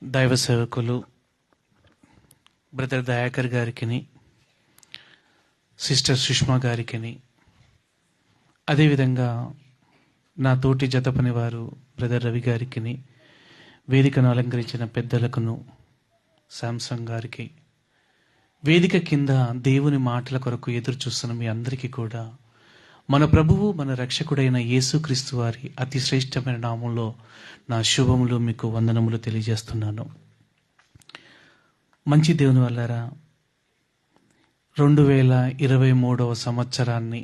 దైవ సేవకులు బ్రదర్ దయాకర్ గారికి, సిస్టర్ సుష్మా గారికి, అదేవిధంగా నా తోటి జత పనివారు బ్రదర్ రవి గారికి, వేదికను అలంకరించిన పెద్దలకును, శాంసంగ్ గారికి, వేదిక కింద దేవుని మాటల కొరకు ఎదురు చూస్తున్న మీ అందరికీ కూడా మన ప్రభువు మన రక్షకుడైన యేసుక్రీస్తు వారి అతి శ్రేష్టమైన నామంలో నా శుభములు మీకు వందనములు తెలియజేస్తున్నాను. మంచి దేవుని వల్లారా, 2023వ సంవత్సరాన్ని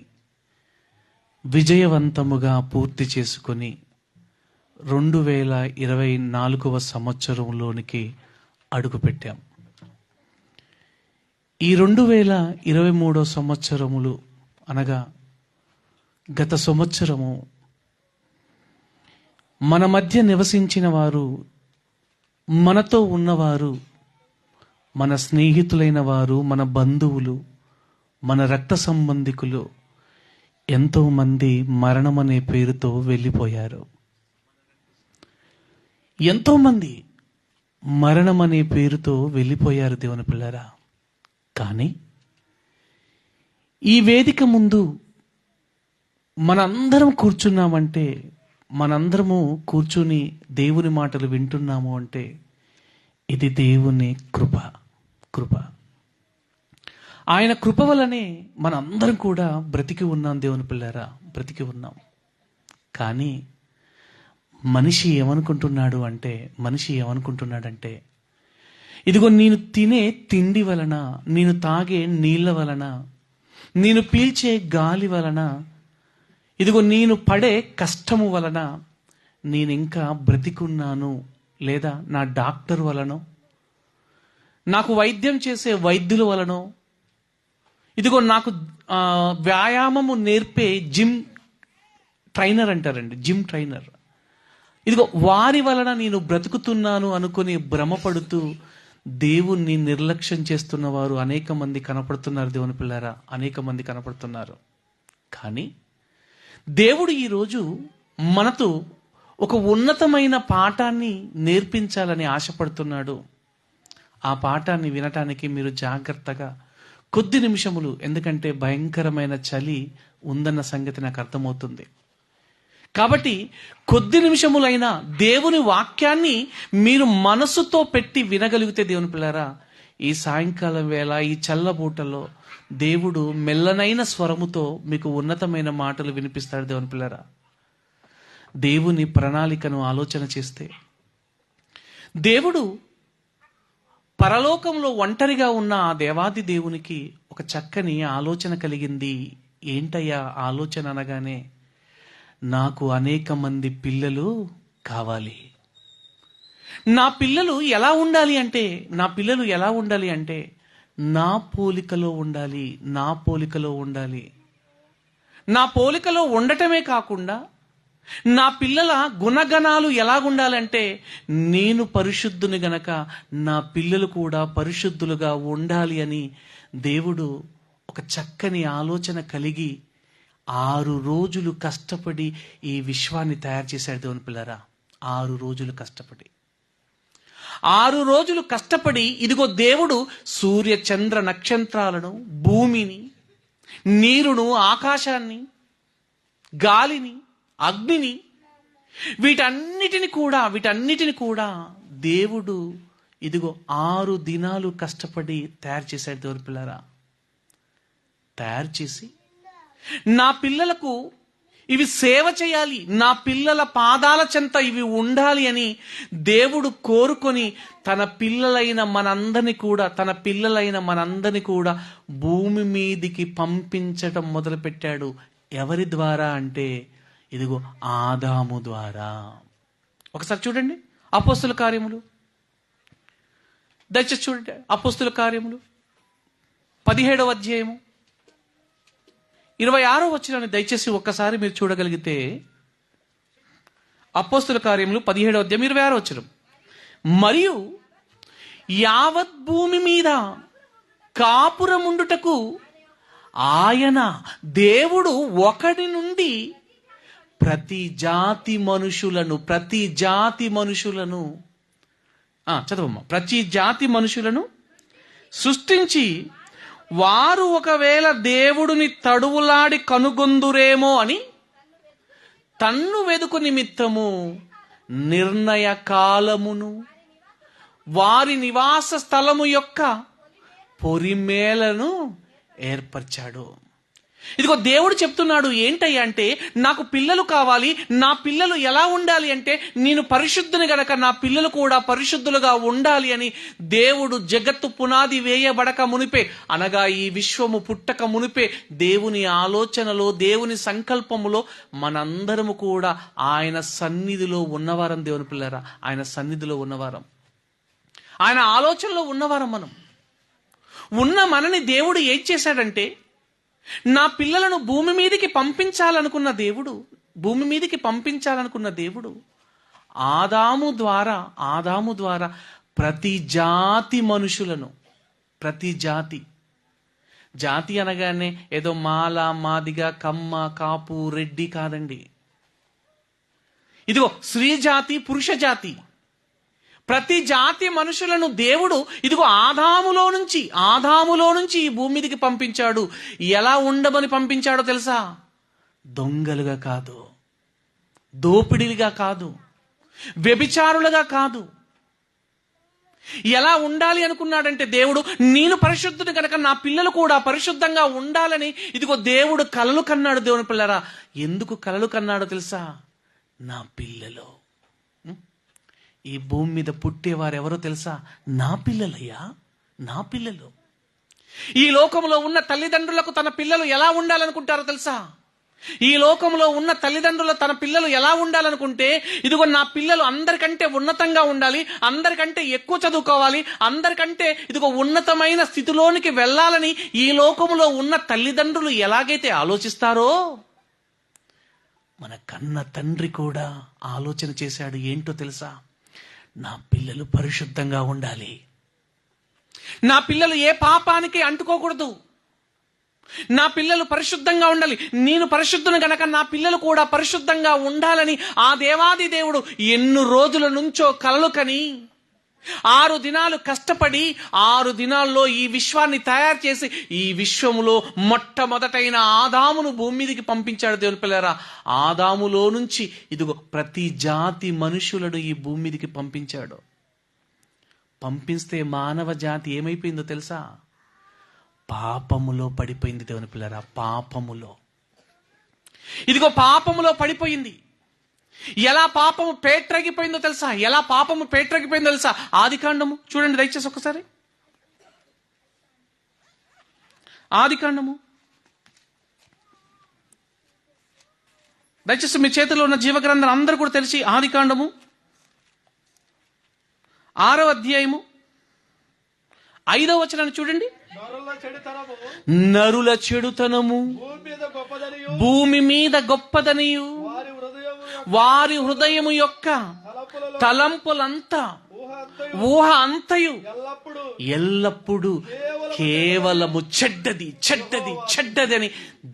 విజయవంతముగా పూర్తి చేసుకొని 2024వ సంవత్సరంలోనికి అడుగుపెట్టాం. ఈ 2023వ సంవత్సరములు అనగా గత సంవత్సరము మన మధ్య నివసించిన వారు, మనతో ఉన్నవారు, మన స్నేహితులైన వారు, మన బంధువులు, మన రక్త సంబంధికులు ఎంతోమంది మరణం అనే పేరుతో వెళ్ళిపోయారు. ఎంతోమంది మరణం అనే పేరుతో వెళ్ళిపోయారు దేవుని పిల్లరా. కానీ ఈ వేదిక ముందు మనందరం కూర్చున్నామంటే, మనందరము కూర్చుని దేవుని మాటలు వింటున్నాము అంటే ఇది దేవుని కృప. ఆయన కృప వలనే మనందరం కూడా బ్రతికి ఉన్నాం దేవుని పిల్లారా, బ్రతికి ఉన్నాం. కానీ మనిషి ఏమనుకుంటున్నాడంటే ఇదిగో నేను తినే తిండి వలన, నేను తాగే నీళ్ళ వలన, నేను పీల్చే గాలి వలన, ఇదిగో నేను పడే కష్టము వలన నేను ఇంకా బ్రతికున్నాను, లేదా నా డాక్టర్ వలనో, నాకు వైద్యం చేసే వైద్యుల వలనో, ఇదిగో నాకు వ్యాయామము నేర్పే జిమ్ ట్రైనర్ అంటారండి, జిమ్ ట్రైనర్, ఇదిగో వారి వలన నేను బ్రతుకుతున్నాను అనుకుని భ్రమపడుతూ దేవుణ్ణి నిర్లక్ష్యం చేస్తున్న వారు అనేక మంది కనపడుతున్నారు దేవుని పిల్లారా, అనేక మంది కనపడుతున్నారు. కానీ దేవుడు ఈరోజు మనతో ఒక ఉన్నతమైన పాఠాన్ని నేర్పించాలని ఆశపడుతున్నాడు. ఆ పాఠాన్ని వినటానికి మీరు జాగ్రత్తగా కొద్ది నిమిషములు, ఎందుకంటే భయంకరమైన చలి ఉందన్న సంగతి నాకు అర్థమవుతుంది. కాబట్టి కొద్ది నిమిషములైనా దేవుని వాక్యాన్ని మీరు మనసుతో పెట్టి వినగలిగితే దేవుని పిల్లారా, ఈ సాయంకాలం వేళ ఈ చల్లబూటలో దేవుడు మెల్లనైన స్వరముతో మీకు ఉన్నతమైన మాటలు వినిపిస్తాడు దేవుని పిల్లారా. దేవుని ప్రణాళికను ఆలోచన చేస్తే, దేవుడు పరలోకంలో ఒంటరిగా ఉన్న ఆ దేవాది దేవునికి ఒక చక్కని ఆలోచన కలిగింది. ఏంటయ్యా ఆలోచన అనగానే, నాకు అనేక మంది పిల్లలు కావాలి. నా పిల్లలు ఎలా ఉండాలి అంటే నా పోలికలో ఉండాలి. నా పోలికలో ఉండటమే కాకుండా నా పిల్లల గుణగణాలు ఎలాగుండాలంటే, నేను పరిశుద్ధుని గనక నా పిల్లలు కూడా పరిశుద్ధులుగా ఉండాలి అని దేవుడు ఒక చక్కని ఆలోచన కలిగి 6 రోజులు కష్టపడి ఈ విశ్వాన్ని తయారు చేశాడు దేవుని పిల్లరా. 6 రోజులు కష్టపడి ఇదిగో దేవుడు సూర్య చంద్ర నక్షత్రాలను, భూమిని, నీరును, ఆకాశాన్ని, గాలిని, అగ్నిని, వీటన్నిటిని కూడా దేవుడు ఇదిగో 6 దినాలు కష్టపడి తయారు చేశాడు దేవుని పిల్లరా. తయారు చేసి నా పిల్లలకు ఇవి సేవ చేయాలి, నా పిల్లల పాదాల చెంత ఇవి ఉండాలి అని దేవుడు కోరుకొని తన పిల్లలైన మనందరినీ కూడా భూమి మీదికి పంపించటం మొదలుపెట్టాడు. ఎవరి ద్వారా అంటే ఇదిగో ఆదాము ద్వారా. ఒకసారి చూడండి అపోస్తుల కార్యములు, దయచేసి చూడండి అపోస్తుల కార్యములు 17వ అధ్యాయము 26వ వచనాన్ని దయచేసి ఒక్కసారి మీరు చూడగలిగితే, అపోస్తుల కార్యములు 17వ అధ్యాయం 26వ వచనం, మరియు యావత్ భూమి మీద కాపురముండుటకు ఆయన దేవుడు ఒకడి నుండి ప్రతి జాతి మనుషులను చదవమ్మా. ప్రతి జాతి మనుషులను సృష్టించి వారు ఒకవేళ దేవుడిని తడువులాడి కనుగొందురేమో అని తన్ను వెదుకు నిమిత్తము నిర్ణయ కాలమును వారి నివాస స్థలము యొక్క పొరిమేలను ఏర్పరిచాడు. ఇదిగో దేవుడు చెప్తున్నాడు ఏంటయ్యా అంటే, నాకు పిల్లలు కావాలి, నా పిల్లలు ఎలా ఉండాలి అంటే నేను పరిశుద్ధుని గనక నా పిల్లలు కూడా పరిశుద్ధులుగా ఉండాలి అని దేవుడు జగత్తు పునాది వేయబడక మునిపే, అనగా ఈ విశ్వము పుట్టక మునిపే దేవుని ఆలోచనలో దేవుని సంకల్పములో మనందరము కూడా ఆయన సన్నిధిలో ఉన్నవారం. దేవుని పిల్లరా, ఆయన సన్నిధిలో ఉన్నవారం, ఆయన ఆలోచనలో ఉన్నవారం. మనం ఉన్న మనని దేవుడు ఏం చేశాడంటే, నా పిల్లలను భూమి మీదకి పంపించాలనుకున్న దేవుడు ఆదాము ద్వారా ప్రతి జాతి మనుషులను, ప్రతి జాతి అనగానే ఏదో మాల, మాదిగ, కమ్మ, కాపు, రెడ్డి కాదండి. ఇదిగో స్త్రీ జాతి, పురుష జాతి, ప్రతి జాతి మనుషులను దేవుడు ఇదిగో ఆదాములో నుంచి ఈ భూమి మీదకి పంపించాడు. ఎలా ఉండమని పంపించాడో తెలుసా? దొంగలుగా కాదు, దోపిడీలుగా కాదు, వ్యభిచారులుగా కాదు. ఎలా ఉండాలి అనుకున్నాడంటే దేవుడు, నేను పరిశుద్ధుని కనుక నా పిల్లలు కూడా పరిశుద్ధంగా ఉండాలని ఇదిగో దేవుడు కలలు కన్నాడు. దేవుని పిల్లరా, ఎందుకు కలలు కన్నాడో తెలుసా? నా పిల్లలు, ఈ భూమి మీద పుట్టేవారెవరో తెలుసా? నా పిల్లలయ్యా, నా పిల్లలు. ఈ లోకంలో ఉన్న తల్లిదండ్రులకు తన పిల్లలు ఎలా ఉండాలనుకుంటారో తెలుసా? ఈ లోకంలో ఉన్న తల్లిదండ్రులు తన పిల్లలు ఎలా ఉండాలనుకుంటే, ఇదిగో నా పిల్లలు అందరికంటే ఉన్నతంగా ఉండాలి, అందరికంటే ఎక్కువ చదువుకోవాలి, అందరికంటే ఇదిగో ఉన్నతమైన స్థితిలోనికి వెళ్ళాలని ఈ లోకంలో ఉన్న తల్లిదండ్రులు ఎలాగైతే ఆలోచిస్తారో, మన కన్న తండ్రి కూడా ఆలోచన చేశాడు. ఏంటో తెలుసా? నా పిల్లలు పరిశుద్ధంగా ఉండాలి, నా పిల్లలు ఏ పాపానికి అంటుకోకూడదు, నా పిల్లలు పరిశుద్ధంగా ఉండాలి, నేను పరిశుద్ధుని గనక నా పిల్లలు కూడా పరిశుద్ధంగా ఉండాలని ఆ దేవాది దేవుడు ఎన్ని రోజుల నుంచో కలలు కని 6 దినాలు కష్టపడి 6 దినాల్లో ఈ విశ్వాన్ని తయారు చేసి ఈ విశ్వములో మొట్టమొదటైన ఆదామును భూమి మీదకి పంపించాడు. దేవుని పిల్లరా, ఆదాములో నుంచి ఇదిగో ప్రతి జాతి మనుషులను ఈ భూమి మీదకి పంపించాడు. పంపిస్తే మానవ జాతి ఏమైపోయిందో తెలుసా? పాపములో పడిపోయింది. దేవుని పిల్లరా, ఇదిగో పాపములో పడిపోయింది. ఎలా పాపము పేట్రగిపోయిందో తెలుసా? ఆదికాండము చూడండి దయచేసి ఒకసారి. ఆదికాండము దయచేసి మీ చేతిలో ఉన్న జీవగ్రంథం అందరూ కూడా తెలిసి ఆదికాండము 6వ అధ్యాయము 5వ వచనాన్ని చూడండి. నరుల చెడుతనము భూమి మీద గొప్పదనియు వారి హృదయము యొక్క తలంపులంతా ఊహ అంతయు ఎల్లప్పుడూ కేవలము చెడ్డది అని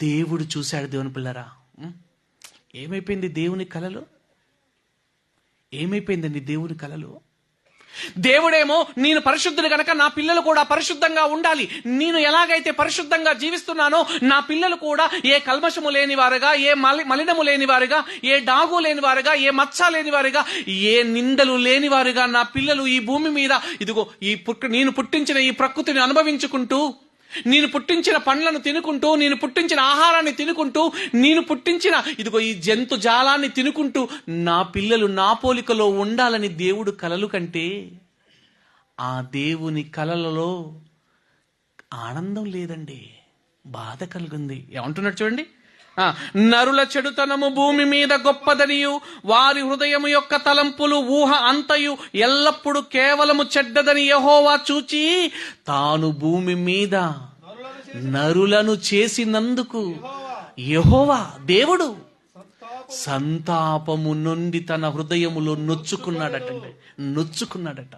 దేవుడు చూశాడు. దేవుని పిల్లరా, ఏమైపోయింది దేవుని కలలో? ఏమైపోయిందండి దేవుని కలలో? దేవుడేమో నేను పరిశుద్ధులు గనక నా పిల్లలు కూడా పరిశుద్ధంగా ఉండాలి, నేను ఎలాగైతే పరిశుద్ధంగా జీవిస్తున్నానో నా పిల్లలు కూడా ఏ కల్మషము లేని వారుగా, ఏ మలినము లేని వారుగా, ఏ డాగు లేని వారుగా, ఏ మచ్చ లేని వారుగా, ఏ నిందలు లేని వారుగా నా పిల్లలు ఈ భూమి మీద ఇదిగో నేను పుట్టించిన ఈ ప్రకృతిని అనుభవించుకుంటూ, నేను పుట్టించిన పండ్లను తినుకుంటూ, నేను పుట్టించిన ఆహారాన్ని తినుకుంటూ, నేను పుట్టించిన ఇదిగో ఈ జంతు జాలాన్ని తినుకుంటూ నా పిల్లలు నా పోలికలో ఉండాలని దేవుడు కలలు కంటే, ఆ దేవుని కలలలో ఆనందం లేదండి, బాధ కలుగుంది. ఏమంటున్నాడు చూడండి. నరుల చెడుతనము భూమి మీద గొప్పదనియు వారి హృదయము యొక్క తలంపులు ఊహ అంతయు ఎల్లప్పుడు కేవలము చెడ్డదని యెహోవా చూచి తాను భూమి మీద నరులను చేసినందుకు యెహోవా దేవుడు సంతాపము నుండి తన హృదయములో నొచ్చుకున్నాడట.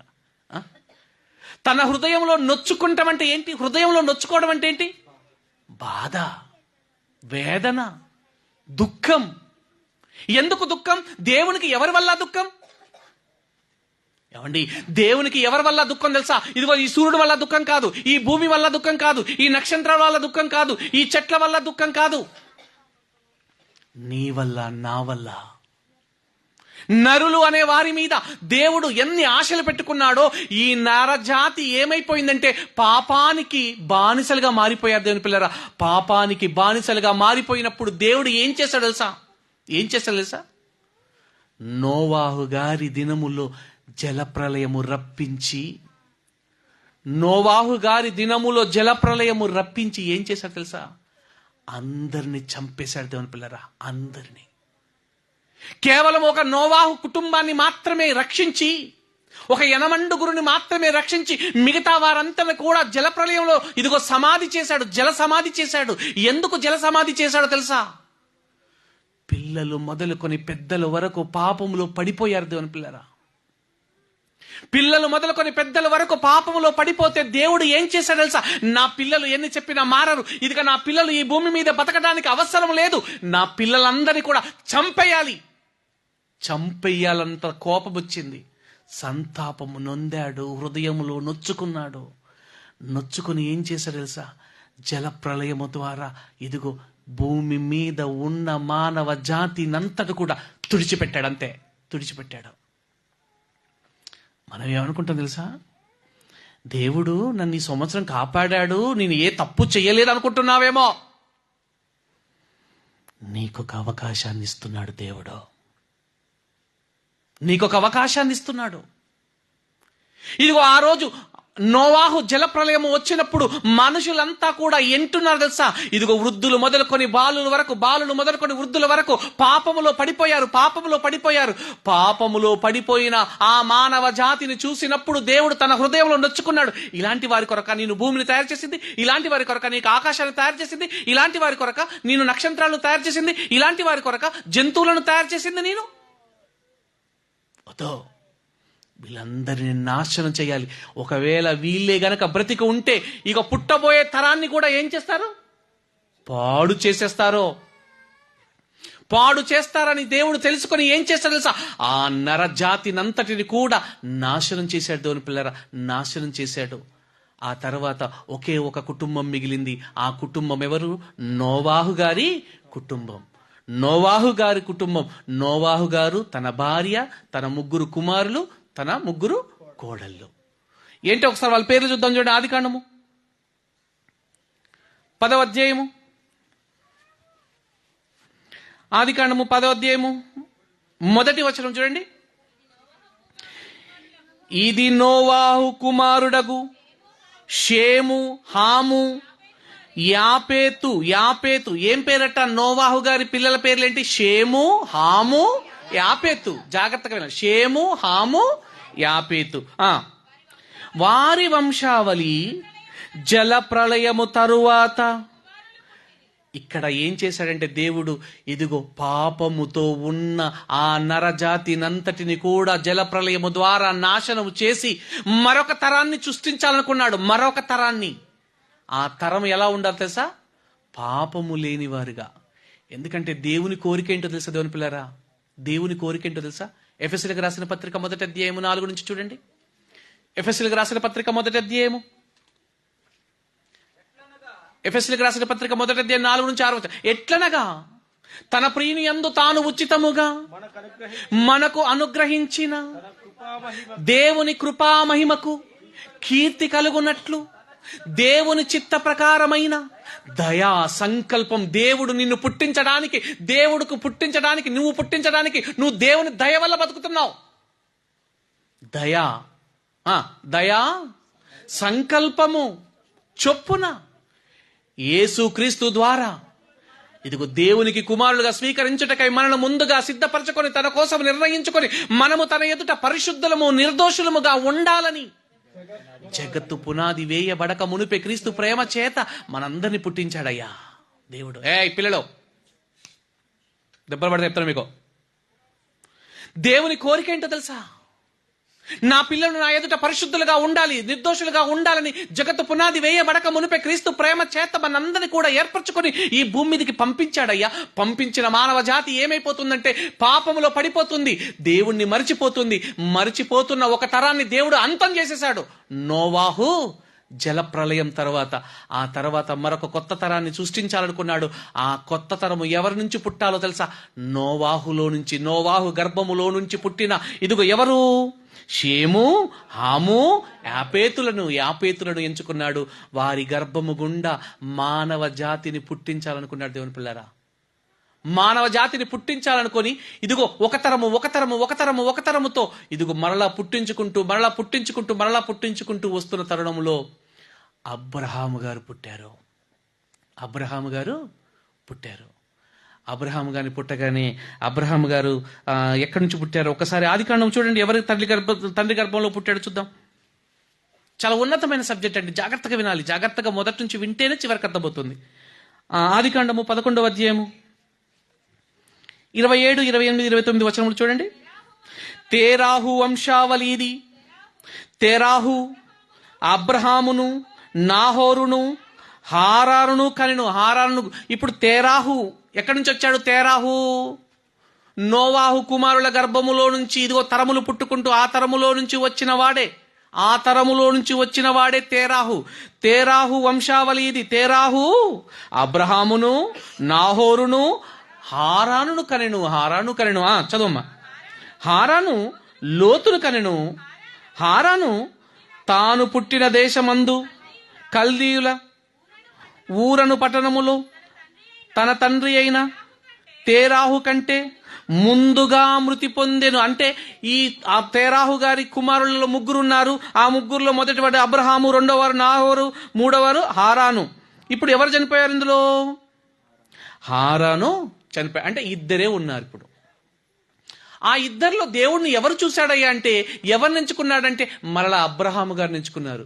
తన హృదయంలో నొచ్చుకుంటాం అంటే ఏంటి? హృదయంలో నొచ్చుకోవడం అంటే ఏంటి? బాధ, వేదన, దుఃఖం. ఎందుకు దుఃఖం? దేవునికి ఎవరి వల్ల దుఃఖం? ఏమండి, దేవునికి ఎవరి వల్ల దుఃఖం తెలుసా? ఇదిగో ఈ సూర్యుడు వల్ల దుఃఖం కాదు, ఈ భూమి వల్ల దుఃఖం కాదు, ఈ నక్షత్రాల వల్ల దుఃఖం కాదు, ఈ చెట్ల వల్ల దుఃఖం కాదు, నీ వల్ల, నా వల్ల. నరులు అనే వారి మీద దేవుడు ఎన్ని ఆశలు పెట్టుకున్నాడో, ఈ నరజాతి ఏమైపోయిందంటే పాపానికి బానిసలుగా మారిపోయారు. దేవుని పిల్లరా, పాపానికి బానిసలుగా మారిపోయినప్పుడు దేవుడు ఏం చేశాడు తెలుసా? నోవాహు గారి దినములో జలప్రలయము రప్పించి ఏం చేశాడు తెలుసా? అందరిని చంపేశాడు. దేవుని పిల్లరా, అందరినీ. కేవలం ఒక నోవాహు కుటుంబాన్ని మాత్రమే రక్షించి, ఒక యనమండుగురుని మాత్రమే రక్షించి, మిగతా వారంతా కూడా జలప్రలయంలో ఇదిగో సమాధి చేశాడు, జల సమాధి చేశాడు. ఎందుకు జల సమాధి చేశాడో తెలుసా? పిల్లలు మొదలుకొని పెద్దల వరకు పాపములో పడిపోయారు. దేవుని పిల్లరా, పిల్లలు మొదలుకొని పెద్దల వరకు పాపములో పడిపోతే దేవుడు ఏం చేశాడు తెలుసా? నా పిల్లలు ఎన్ని చెప్పినా మారరు, ఇదిగా నా పిల్లలు ఈ భూమి మీద బతకడానికి అవసరం లేదు, నా పిల్లలందరినీ కూడా చంపేయాలంత కోపం వచ్చింది. సంతాపము నొందాడు, హృదయములో నొచ్చుకుని ఏం చేశాడు తెలుసా? జల ప్రళయము ద్వారా ఇదిగో భూమి మీద ఉన్న మానవ జాతినంతటి కూడా తుడిచిపెట్టాడు. అంతే, తుడిచిపెట్టాడు. మనం ఏమనుకుంటాం తెలుసా? దేవుడు నన్ను ఈ సంవత్సరం కాపాడాడు, నేను ఏ తప్పు చేయలేదు అనుకుంటున్నావేమో. నీకొక అవకాశాన్ని ఇస్తున్నాడు దేవుడు, నీకొక అవకాశాన్ని ఇస్తున్నాడు. ఇదిగో ఆ రోజు నోవాహు జలప్రలయము వచ్చినప్పుడు మనుషులంతా కూడా ఎంటున్నారు తెలుసా? ఇదిగో వృద్ధులు మొదలుకొని బాలుల వరకు, బాలులు మొదలుకొని వృద్ధుల వరకు పాపములో పడిపోయారు. పాపములో పడిపోయిన ఆ మానవ జాతిని చూసినప్పుడు దేవుడు తన హృదయంలో నొచ్చుకున్నాడు. ఇలాంటి వారి కొరక నేను భూమిని తయారు చేసింది, ఇలాంటి వారి కొరక నీకు ఆకాశాన్ని తయారు చేసింది, ఇలాంటి వారి కొరక నేను నక్షత్రాలను తయారు చేసింది, ఇలాంటి వారి కొరక జంతువులను తయారు చేసింది నేను. వద్దు, వీళ్ళందరినీ నాశనం చేయాలి. ఒకవేళ వీళ్ళే గనక బ్రతికి ఉంటే ఇక పుట్టబోయే తరాన్ని కూడా ఏం చేస్తారు? పాడు చేస్తారని దేవుడు తెలుసుకొని ఏం చేస్తాడు తెలుసా? ఆ నరజాతినంతటిని కూడా నాశనం చేశాడు. దేవుని పిల్లరా, నాశనం చేశాడు. ఆ తర్వాత ఒకే ఒక కుటుంబం మిగిలింది. ఆ కుటుంబం ఎవరు? నోవాహు గారి కుటుంబం. నోవాహు గారు, తన భార్య, తన 3 కుమారులు, తన 3 కోడళ్ళు. ఏంటి ఒకసారి వాళ్ళ పేర్లు చూద్దాం. చూడండి, ఆదికాండము 10వ అధ్యాయము. ఆదికాండము 10వ అధ్యాయము 1వ వచనం చూడండి. ఇది నోవాహు కుమారుడగు షేము, హాము, యాపేతు. ఏం పేరట? నోవాహు గారి పిల్లల పేర్లేంటి? షేము, హాము, యాపేతు. జాగ్రత్తగా వినండి. షేము, హాము, యాపేతు. వారి వంశావళి జల ప్రళయము తరువాత. ఇక్కడ ఏం చేశాడంటే దేవుడు, ఇదిగో పాపముతో ఉన్న ఆ నరజాతినంతటిని కూడా జల ప్రళయము ద్వారా నాశనము చేసి మరొక తరాన్ని సృష్టించాలనుకున్నాడు. మరొక తరాన్ని. ఆ తరం ఎలా ఉండాలి తెలుసా? పాపము లేనివారుగా. ఎందుకంటే దేవుని కోరిక ఏంటో తెలుసా? దేవుని పిల్లరా, దేవుని కోరిక ఏంటో తెలుసా? ఎఫెసీయులకు రాసిన పత్రిక 1వ అధ్యాయము 4 నుంచి చూడండి. ఎఫెసీయులకు రాసిన పత్రిక 1వ అధ్యాయము, ఎఫెసీయులకు రాసిన పత్రిక 1వ అధ్యాయం 4 నుంచి 6 వచనం. ఎట్లనగా తన ప్రియుని యందు తాను ఉచితముగా మనకు అనుగ్రహించిన దేవుని కృపా మహిమకు కీర్తి కలుగునట్లు దేవుని చిత్త ప్రకారమైన దయా సంకల్పం. దేవుడు నిన్ను పుట్టించడానికి, నువ్వు పుట్టించడానికి నువ్వు దేవుని దయ వల్ల బతుకుతున్నావు. దయా సంకల్పము చొప్పున యేసుక్రీస్తు ద్వారా ఇదిగో దేవునికి కుమారులుగా స్వీకరించుటకై మనల్ని ముందుగా సిద్ధపరచుకొని తన కోసం నిర్ణయించుకొని మనము తన ఎదుట పరిశుద్ధులము నిర్దోషులముగా ఉండాలని జగత్తు పునాది వేయబడక మునిపే క్రీస్తు ప్రేమ చేత మనందరినీ పుట్టించాడయ్యా దేవుడు. పిల్లలు దెబ్బలు పడితే చెప్తాను మీకు. దేవుని కోరిక ఏంటో తెలుసా? నా పిల్లలు నా ఎదుట పరిశుద్ధులుగా ఉండాలి, నిర్దోషులుగా ఉండాలని జగత్తు పునాది వేయబడక మునిపే క్రీస్తు ప్రేమ చేత మనందరినీ కూడా ఏర్పరచుకొని ఈ భూమి మీదకి పంపించాడయ్యా. పంపించిన మానవ జాతి ఏమైపోతుందంటే పాపములో పడిపోతుంది, దేవుణ్ణి మరిచిపోతున్న ఒక తరాన్ని దేవుడు అంతం చేసేశాడు. నోవాహు జలప్రలయం తర్వాత, ఆ తర్వాత మరొక కొత్త తరాన్ని సృష్టించాలనుకున్నాడు. ఆ కొత్త తరము ఎవరి నుంచి పుట్టాలో తెలుసా? నోవాహులో నుంచి, నోవాహు గర్భములో నుంచి పుట్టిన ఇదిగో ఎవరు? షేము, హాము, యాపేతులను ఎంచుకున్నాడు. వారి గర్భము గుండా మానవ జాతిని పుట్టించాలనుకున్నాడు. దేవుని పిల్లారా, మానవ జాతిని పుట్టించాలనుకొని ఇదిగో ఒక తరముతో ఇదిగో మరలా పుట్టించుకుంటూ వస్తున్న తరుణంలో అబ్రహాము గారు పుట్టారు. అబ్రహాము గారిని పుట్టగానే అబ్రహాము గారు ఎక్కడి నుంచి పుట్టారు? ఒకసారి ఆదికాండం చూడండి. ఎవరి తండ్రి గర్భంలో పుట్టాడు చూద్దాం. చాలా ఉన్నతమైన సబ్జెక్ట్ అండి, జాగ్రత్తగా వినాలి. జాగ్రత్తగా మొదటి నుంచి వింటేనే చివరికి అర్థమవుతుంది. ఆదికాండము 11వ అధ్యాయము 27, 28, 29 వచనములు చూడండి. తేరాహు వంశావళి ఇది. తేరాహు అబ్రహామును, నాహోరును, హారానును కనెను. ఇప్పుడు తేరాహు ఎక్కడి నుంచి వచ్చాడు? తేరాహు నోవాహు కుమారుల గర్భములో నుంచి ఇదిగో తరములు పుట్టుకుంటూ ఆ తరములో నుంచి వచ్చిన వాడే తేరాహు వంశావళి ఇది. తేరాహు అబ్రహామును, నాహోరును, హారానును కనెను. చదవమ్మా. హారాను లోతును కనెను. హారాను తాను పుట్టిన దేశమందు కల్దీయుల ఊరను పట్టణములో తన తండ్రి అయిన తేరాహు కంటే ముందుగా మృతి పొందెను. అంటే ఆ తేరాహు గారి కుమారులలో 3 ఉన్నారు. ఆ 3లో మొదటివాడు అబ్రహాము, రెండోవారు నాహోరు, మూడోవారు హారాను. ఇప్పుడు ఎవరు చనిపోయారు? ఇందులో హారాను చనిపోయారు. అంటే 2 ఉన్నారు. ఇప్పుడు ఆ 2లో దేవుణ్ణి ఎవరు చూశాడయ్యా అంటే, ఎవరిని ఎంచుకున్నాడంటే మరలా అబ్రహాము గారిని ఎంచుకున్నారు.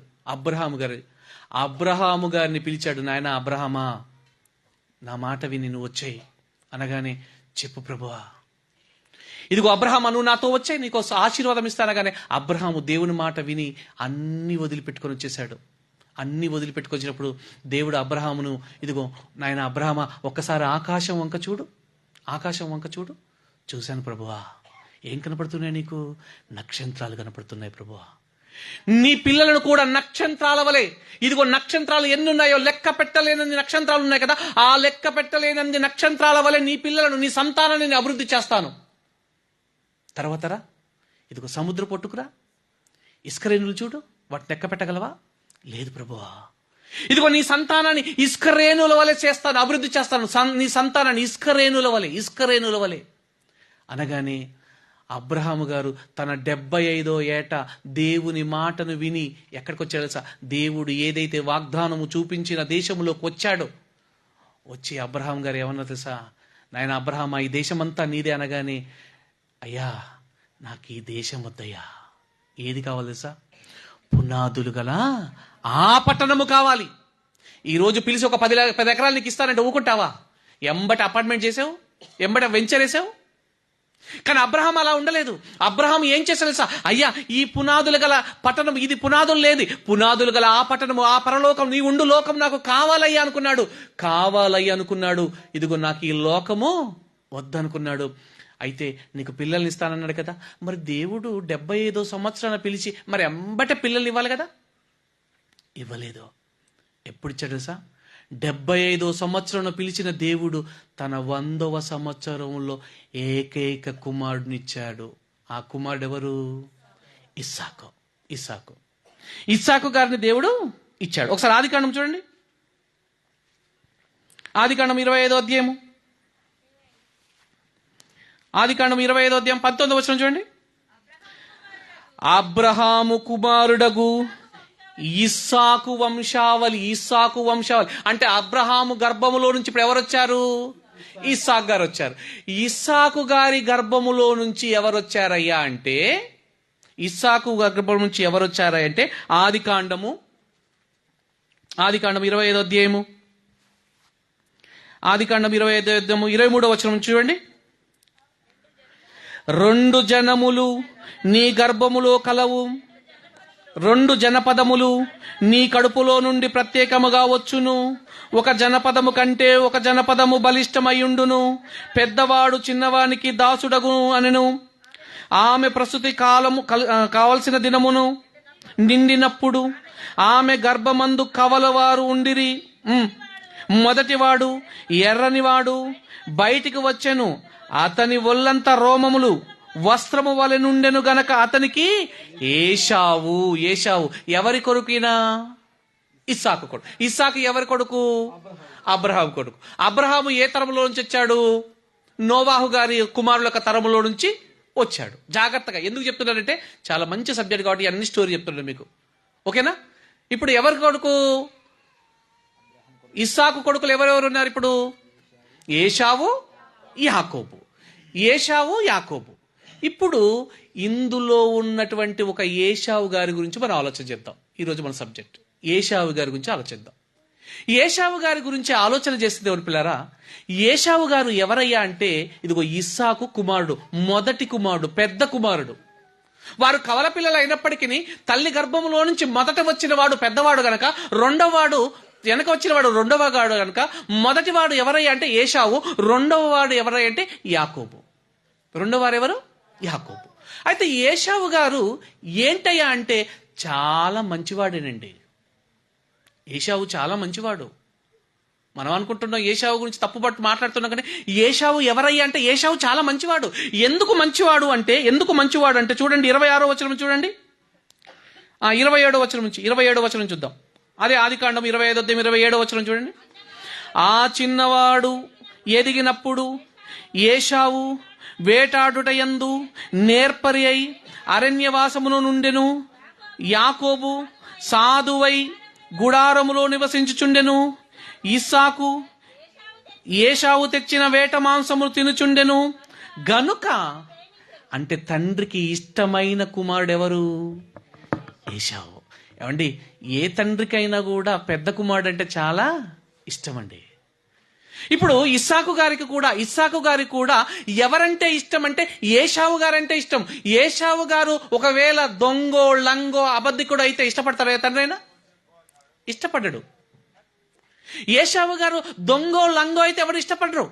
అబ్రహాము గారిని పిలిచాడు. నాయన అబ్రహామా, నా మాట విని నువ్వు వచ్చేయి అనగానే, చెప్పు ప్రభువా. ఇదిగో అబ్రహాము, నువ్వు నాతో వచ్చాయి, నీకు ఆశీర్వాదం ఇస్తానగానే అబ్రహాము దేవుని మాట విని అన్ని వదిలిపెట్టుకొని వచ్చేసాడు. అన్ని వదిలిపెట్టుకొచ్చినప్పుడు దేవుడు అబ్రహామును, ఇదిగో నాయన అబ్రహామా, ఒక్కసారి ఆకాశం వంక చూడు. చూశాను ప్రభువా. ఏం కనపడుతున్నాయి నీకు? నక్షత్రాలు కనపడుతున్నాయి ప్రభువా. నీ పిల్లలను కూడా నక్షత్రాల వలె, ఇదిగో నక్షత్రాలు ఎన్ని ఉన్నాయో లెక్క పెట్టలేనన్ని నక్షత్రాలు ఉన్నాయి కదా, ఆ లెక్క పెట్టలేనన్ని నక్షత్రాల వలె నీ పిల్లలను, నీ సంతానాన్ని నేను అభివృద్ధి చేస్తాను. తర్వాతరా ఇదిగో సముద్ర పొట్టుకురా, ఇసుక రేణులు చూడు, వాటిని లెక్క పెట్టగలవా? లేదు ప్రభువా. ఇదిగో నీ సంతానాన్ని ఇసుక రేణుల వలె చేస్తాను, అభివృద్ధి చేస్తాను. నీ సంతానాన్ని ఇసుక రేణుల వలె అనగానే అబ్రహాము గారు తన 75వ ఏట దేవుని మాటను విని ఎక్కడికి వచ్చాడు తెలుసా? దేవుడు ఏదైతే వాగ్దానము చూపించిన దేశంలోకి వచ్చి అబ్రహాం గారు ఏమన్నా తెలుసా? నాయన అబ్రహామా, ఈ దేశమంతా నీదే అనగానే, అయ్యా నాకు ఈ దేశం వద్దయ్యా, ఏది కావాలి తెలుసా? పునాదులు గల ఆ పట్టణము కావాలి. ఈరోజు పిలిచి ఒక 10 ఎకరాలు నీకు ఇస్తానంటే ఊకుంటావా? ఎంబటి అపార్ట్మెంట్ చేసావు, ఎంబటి వెంచర్ వేసావు. కానీ అబ్రహాం అలా ఉండలేదు. అబ్రహాం ఏం చేశాడు తెలుసా? అయ్యా, ఈ పునాదులు గల పట్టణం, ఇది పునాదులు లేదు, పునాదులు గల ఆ పట్టణము, ఆ పరలోకం, నీ ఉండు లోకం నాకు కావాలయ్యా అనుకున్నాడు. ఇదిగో నాకు ఈ లోకము వద్దనుకున్నాడు. అయితే నీకు పిల్లల్ని ఇస్తానన్నాడు కదా, మరి దేవుడు 75వ సంవత్సరాన్ని పిలిచి మరి ఎంబట పిల్లల్ని ఇవ్వాలి కదా, ఇవ్వలేదు. ఎప్పుడు ఇచ్చాడు తెలుసా? 75వ సంవత్సరంలో పిలిచిన దేవుడు తన 100వ సంవత్సరంలో ఏకైక కుమారుడినిచ్చాడు. ఆ కుమారుడు ఎవరు? ఇస్సాకు గారిని దేవుడు ఇచ్చాడు. ఒకసారి ఆదికాండం చూడండి. ఆదికాండం 25వ అధ్యాయము, ఆదికాండం 25వ అధ్యాయం 19వ వచనం చూడండి. అబ్రహాము కుమారుడగు ఇస్సాకు వంశావళి అంటే అబ్రహాము గర్భములో నుంచి ఇప్పుడు ఎవరు వచ్చారు? ఇస్సాకు గారు వచ్చారు. ఇస్సాకు గారి గర్భములో నుంచి ఎవరు వచ్చారయ్యా అంటే, ఆదికాండము 25వ అధ్యాయము, 23వ వచనం చూడండి. 2 జనములు నీ గర్భములో కలవు, 2 జనపదములు నీ కడుపులో నుండి ప్రత్యేకముగా వచ్చును. 1 జనపదము కంటే 1 జనపదము బలిష్టమయ్యుండును. పెద్దవాడు చిన్నవానికి దాసుడగును అనెను. ఆమె ప్రసూతి కాలము కావలసిన దినమును నిండినప్పుడు ఆమె గర్భమందు కవలవారు ఉండిరి. మొదటివాడు ఎర్రనివాడు బయటికి వచ్చెను. అతని ఒళ్ళంతా రోమములు వస్త్రము వలె నుండెను గనక అతనికి ఏశావు. ఏశావు ఎవరి కొడుకునా? ఇస్సాకు కొడుకు. ఇస్సాకు ఎవరి కొడుకు? అబ్రహాము కొడుకు. అబ్రహాము ఏ తరములో నుంచి వచ్చాడు? నోవాహు గారి కుమారుల యొక్క తరములో నుంచి వచ్చాడు. జాగ్రత్తగా ఎందుకు చెప్తున్నానంటే చాలా మంచి సబ్జెక్ట్ కాబట్టి అన్ని స్టోరీ చెప్తున్నాను మీకు, ఓకేనా? ఇప్పుడు ఎవరి కొడుకు? ఇస్సాకు కొడుకులు ఎవరెవరు ఉన్నారు ఇప్పుడు? ఏశావు, యాకోబు. ఏశావు, యాకోబు. ఇప్పుడు ఇందులో ఉన్నటువంటి ఒక ఏశావు గారి గురించి మనం ఆలోచన చేద్దాం. ఈరోజు మన సబ్జెక్ట్ ఏశావు గారి గురించి ఆలోచిద్దాం. ఏశావు గారి గురించి ఆలోచన చేస్తే ఎవరి పిల్లరా, ఏశావు గారు ఎవరయ్యా అంటే ఇదిగో ఇస్సాకు కుమారుడు, మొదటి కుమారుడు, పెద్ద కుమారుడు. వారు కవల పిల్లలు అయినప్పటికీ తల్లి గర్భంలో నుంచి మొదట వచ్చిన వాడు పెద్దవాడు గనక, రెండవ వాడు వెనక వచ్చిన వాడు రెండవ వాడు గనక మొదటివాడు ఎవరయ్యా అంటే ఏశావు, రెండవ వాడు ఎవరయ్యా అంటే యాకోబు. రెండవ వారు ఎవరు? యాకోబు. అయితే ఏశావు గారు ఏంటయ్యా అంటే చాలా మంచివాడేనండి. ఏశావు చాలా మంచివాడు. మనం అనుకుంటున్నాం ఏశావు గురించి తప్పుపట్టు మాట్లాడుతున్నాం, కానీ ఏశావు ఎవరయ్యా అంటే ఏశావు చాలా మంచివాడు. ఎందుకు మంచివాడు అంటే చూడండి 26వ వచనం చూడండి, 27వ వచనం నుంచి 27వ వచనం చూద్దాం. అదే ఆదికాండం 25:27వ వచనం చూడండి. ఆ చిన్నవాడు ఎదిగినప్పుడు ఏశావు వేటాడుటయందు నేర్పరి అయి అరణ్యవాసమును నుండెను. యాకోబు సాధువై గుడారములో నివసించుచుండెను. ఇస్సాకు ఏశావు తెచ్చిన వేట మాంసములు తినుచుండెను గనుక, అంటే తండ్రికి ఇష్టమైన కుమారుడు ఎవరు? ఏశావు. ఏమండి, ఏ తండ్రికైనా కూడా పెద్ద కుమారుడు అంటే చాలా ఇష్టం అండి. ఇప్పుడు ఇస్సాకు గారికి కూడా ఎవరంటే ఇష్టం అంటే ఏశావు గారంటే ఇష్టం. ఏశావు గారు ఒకవేళ దొంగో లంగో అబద్ధికుడు అయితే ఇష్టపడతారా తండ్రైనా? ఇష్టపడ్డాడు. ఏశావు గారు దొంగో లంగో అయితే ఎవరు ఇష్టపడరు.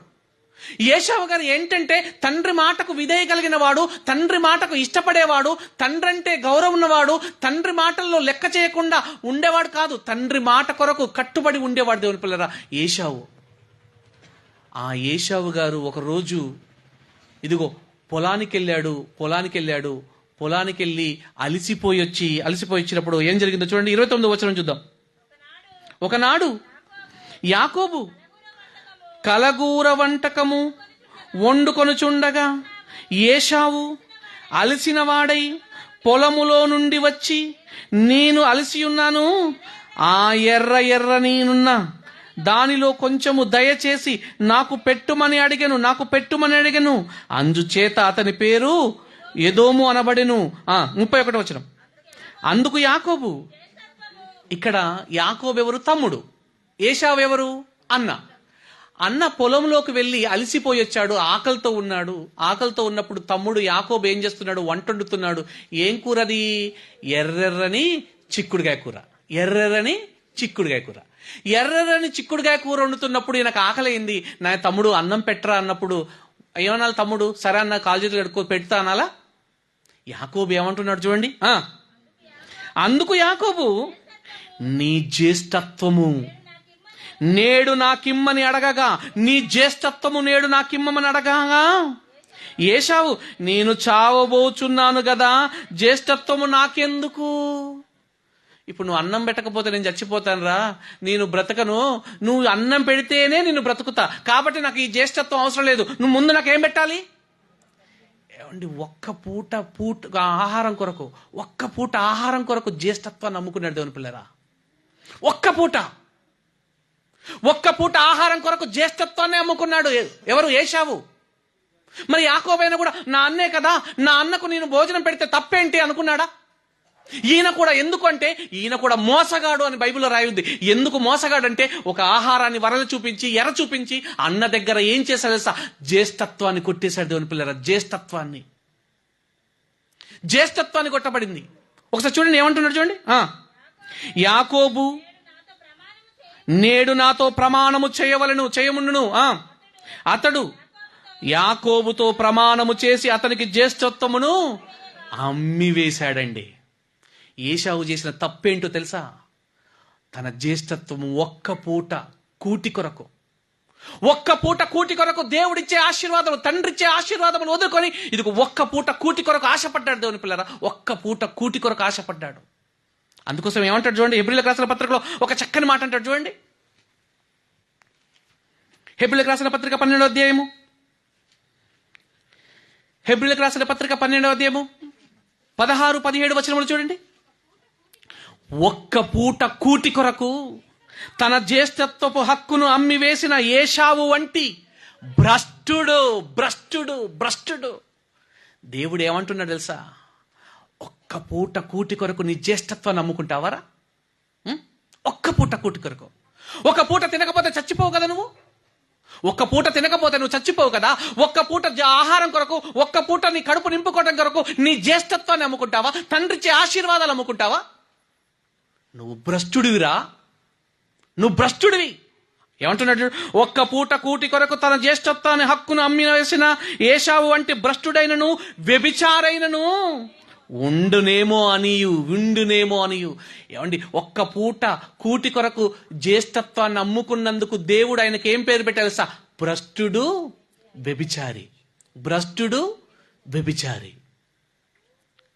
ఏశావు గారు ఏంటంటే తండ్రి మాటకు విధేయ కలిగిన వాడు, తండ్రి మాటకు ఇష్టపడేవాడు, తండ్రి అంటే గౌరవం ఉన్నవాడు, తండ్రి మాటల్లో లెక్క చేయకుండా ఉండేవాడు కాదు, తండ్రి మాట కొరకు కట్టుబడి ఉండేవాడు దేవుని పిల్లరా ఏశావు. ఆ ఏశావు గారు ఒకరోజు ఇదిగో పొలానికి వెళ్ళి అలసిపోయి వచ్చినప్పుడు ఏం జరిగిందో చూడండి. 29వ వచనం చూద్దాం. ఒకనాడు యాకోబు కలగూర వంటకము వండుకొనుచుండగా ఏశావు అలసిన వాడై పొలములో నుండి వచ్చి, నేను అలసి ఉన్నాను, ఆ ఎర్ర నేనున్న దానిలో కొంచెము దయచేసి నాకు పెట్టుమని అడిగెను. అందుచేత అతని పేరు ఎదోము అనబడెను. 31వ వచనం. అందుకు యాకోబు, ఇక్కడ యాకోబు ఎవరు? తమ్ముడు. ఏశావు ఎవరు? అన్న పొలంలోకి వెళ్ళి అలసిపోయి వచ్చాడు, ఆకలితో ఉన్నప్పుడు తమ్ముడు యాకోబు ఏం చేస్తున్నాడు? వంట వండుతున్నాడు. ఏం కూరది? ఎర్రెర్రని చిక్కుడుగాయ కూర. ఎర్రెర్రని చిక్కుడుగాయ కూర వండుతున్నప్పుడు ఈయనకు ఆకలైంది. నా తమ్ముడు అన్నం పెట్టరా అన్నప్పుడు ఏమనాలి తమ్ముడు? సరే అన్న, కాలు చేతులు కడుక్కో, పెడతా అనాలా? యాకోబు ఏమంటున్నాడు చూడండి. అందుకు యాకోబు, నీ జ్యేష్ఠత్వము నేడు నాకిమ్మని అడగగా, నీ జ్యేష్ఠత్వము నేడు నాకిమ్మని అడగగా ఏశావు, నేను చావబోచున్నాను గదా, జ్యేష్ఠత్వము నాకెందుకు? ఇప్పుడు నువ్వు అన్నం పెట్టకపోతే నేను చచ్చిపోతాను రా, నేను బ్రతకను, నువ్వు అన్నం పెడితేనే నేను బ్రతుకుతా, కాబట్టి నాకు ఈ జ్యేష్ఠత్వం అవసరం లేదు, నువ్వు ముందు నాకేం పెట్టాలి? ఏమండి, ఒక్క పూట ఆహారం కొరకు జ్యేష్ఠత్వాన్ని నమ్ముకున్నాడు దేవుని పిల్లరా. ఒక్క పూట ఆహారం కొరకు జ్యేష్ఠత్వాన్ని అమ్ముకున్నాడు. ఎవరు? ఏశావు. మరి యాకోబైనా కూడా నా అన్నే కదా, నా అన్నకు నేను భోజనం పెడితే తప్పేంటి అనుకున్నాడా? ఈయన కూడా ఎందుకంటే ఈయన కూడా మోసగాడు అని బైబిల్లో రాయుంది. ఎందుకు మోసగాడు అంటే ఒక ఆహారాన్ని ఎర చూపించి అన్న దగ్గర ఏం చేశాడు? జ్యేష్ఠత్వాన్ని కొట్టేశాడు దేవుని పిల్లరా. జ్యేష్ఠత్వాన్ని జ్యేష్ఠత్వాన్ని కొట్టబడింది. ఒకసారి చూడండి ఏమంటున్నాడు చూడండి. యాకోబు నేడు నాతో ప్రమాణము చేయముండును. అతడు యాకోబుతో ప్రమాణము చేసి అతనికి జ్యేష్ఠత్వమును అమ్మివేశాడండి. ఏశావు చేసిన తప్పేంటో తెలుసా? తన జ్యేష్ఠత్వము ఒక్క పూట కూటి కొరకు దేవుడిచ్చే ఆశీర్వాదములు, తండ్రిచ్చే ఆశీర్వాదములు వదులుకొని ఇది ఒక్క పూట కూటి కొరకు ఆశపడ్డాడు. దేవుని పిల్లరా, ఒక్క పూట కూటి కొరకు ఆశపడ్డాడు. అందుకోసం ఏమంటాడు చూడండి, హెబ్రీయులకు రాసిన పత్రికలో ఒక చక్కని మాట అంటాడు చూడండి. హెబ్రీయులకు రాసిన పత్రిక 12వ అధ్యాయము, హెబ్రీయులకు రాసిన పత్రిక 12వ అధ్యాయము 16-17 వచనములు చూడండి. ఒక్క పూట కూటి కొరకు తన జ్యేష్ఠత్వపు హక్కును అమ్మివేసిన ఏశావు వంటి భ్రష్టుడు. దేవుడు ఏమంటున్నాడు తెలుసా? ఒక్క పూట కూటి కొరకు నీ జ్యేష్ఠత్వాన్ని అమ్ముకుంటావారా? ఒక్క పూట కూటి కొరకు. ఒక పూట తినకపోతే చచ్చిపోవు కదా నువ్వు. ఒక్క పూట తినకపోతే నువ్వు చచ్చిపోవు కదా. ఒక్క పూట ఆహారం కొరకు, ఒక్క పూట నీ కడుపు నింపుకోవడం కొరకు నీ జ్యేష్ఠత్వాన్ని అమ్ముకుంటావా? తండ్రిచ్చే ఆశీర్వాదాలు అమ్ముకుంటావా? నువ్వు భ్రష్టుడివి. ఏమంటున్నాడు? ఒక్క పూట కూటి కొరకు తన జ్యేష్ఠత్వాన్ని హక్కును అమ్మివేసిన ఏశావు వంటి భ్రష్టుడైనను వ్యభిచారైనను ఉండునేమో అనియు. ఏమండి, ఒక్క పూట కూటి కొరకు జ్యేష్ఠత్వాన్ని అమ్ముకున్నందుకు దేవుడు ఆయనకి ఏం పేరు పెట్టారు? భ్రష్టుడు వ్యభిచారి.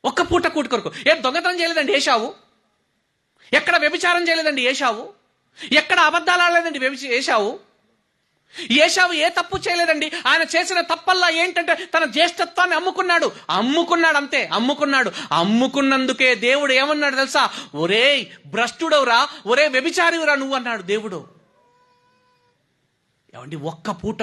ఒక్క పూట కూటి కొరకు. దొంగతనం చేయలేదండి ఏశావు, ఎక్కడ వ్యభిచారం చేయలేదండి ఏశావు, ఎక్కడ అబద్ధాలు ఆడలేదండి ఏశావు ఏ తప్పు చేయలేదండి. ఆయన చేసిన తప్పల్లా ఏంటంటే తన జ్యేష్ఠత్వాన్ని అమ్ముకున్నాడు అంతే. అమ్ముకున్నందుకే దేవుడు ఏమన్నాడు తెలుసా? ఒరే భ్రష్టుడవురా, ఒరే వ్యభిచారివురా నువ్వు అన్నాడు దేవుడు. ఏమండి, ఒక్క పూట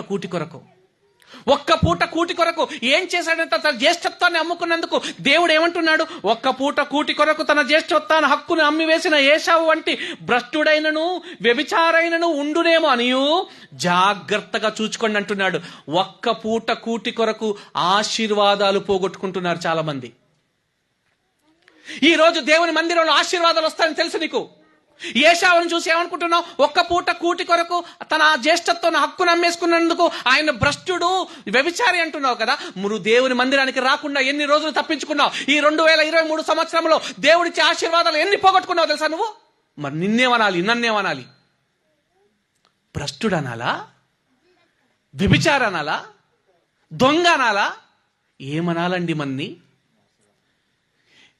కూటి కొరకు ఏం చేశాడంటే తన జ్యేష్ఠత్వాన్ని అమ్ముకున్నందుకు దేవుడు ఏమంటున్నాడు? ఒక్క పూట కూటి కొరకు తన జ్యేష్ఠత్వాన్ని హక్కును అమ్మివేసిన ఏశావు వంటి భ్రష్టుడైనను వ్యభిచారైనను ఉండునేమో అనియు జాగ్రత్తగా చూచుకోండి అంటున్నాడు. ఒక్క పూట కూటి కొరకు ఆశీర్వాదాలు పోగొట్టుకుంటున్నారు చాలా మంది. ఈ రోజు దేవుని మందిరంలో ఆశీర్వాదాలు వస్తాయని తెలుసు నీకు. ఏశావును చూసి ఏమనుకుంటున్నావు? ఒక్క పూట కూటి కొరకు తన జ్యేష్ఠత్వం హక్కును అమ్మేసుకున్నందుకు ఆయన భ్రష్టుడు వ్యభిచారి అంటున్నావు కదా. నువ్వు దేవుని మందిరానికి రాకుండా ఎన్ని రోజులు తప్పించుకున్నావు? ఈ 2023 సంవత్సరంలో దేవుడిచ్చే ఆశీర్వాదాలు ఎన్ని పోగొట్టుకున్నావు తెలుసా నువ్వు? మరి నన్నేమనాలి? భ్రష్టుడు అనాలా? వ్యభిచారి అనాలా? దొంగ అనాలా? ఏమనాలండి?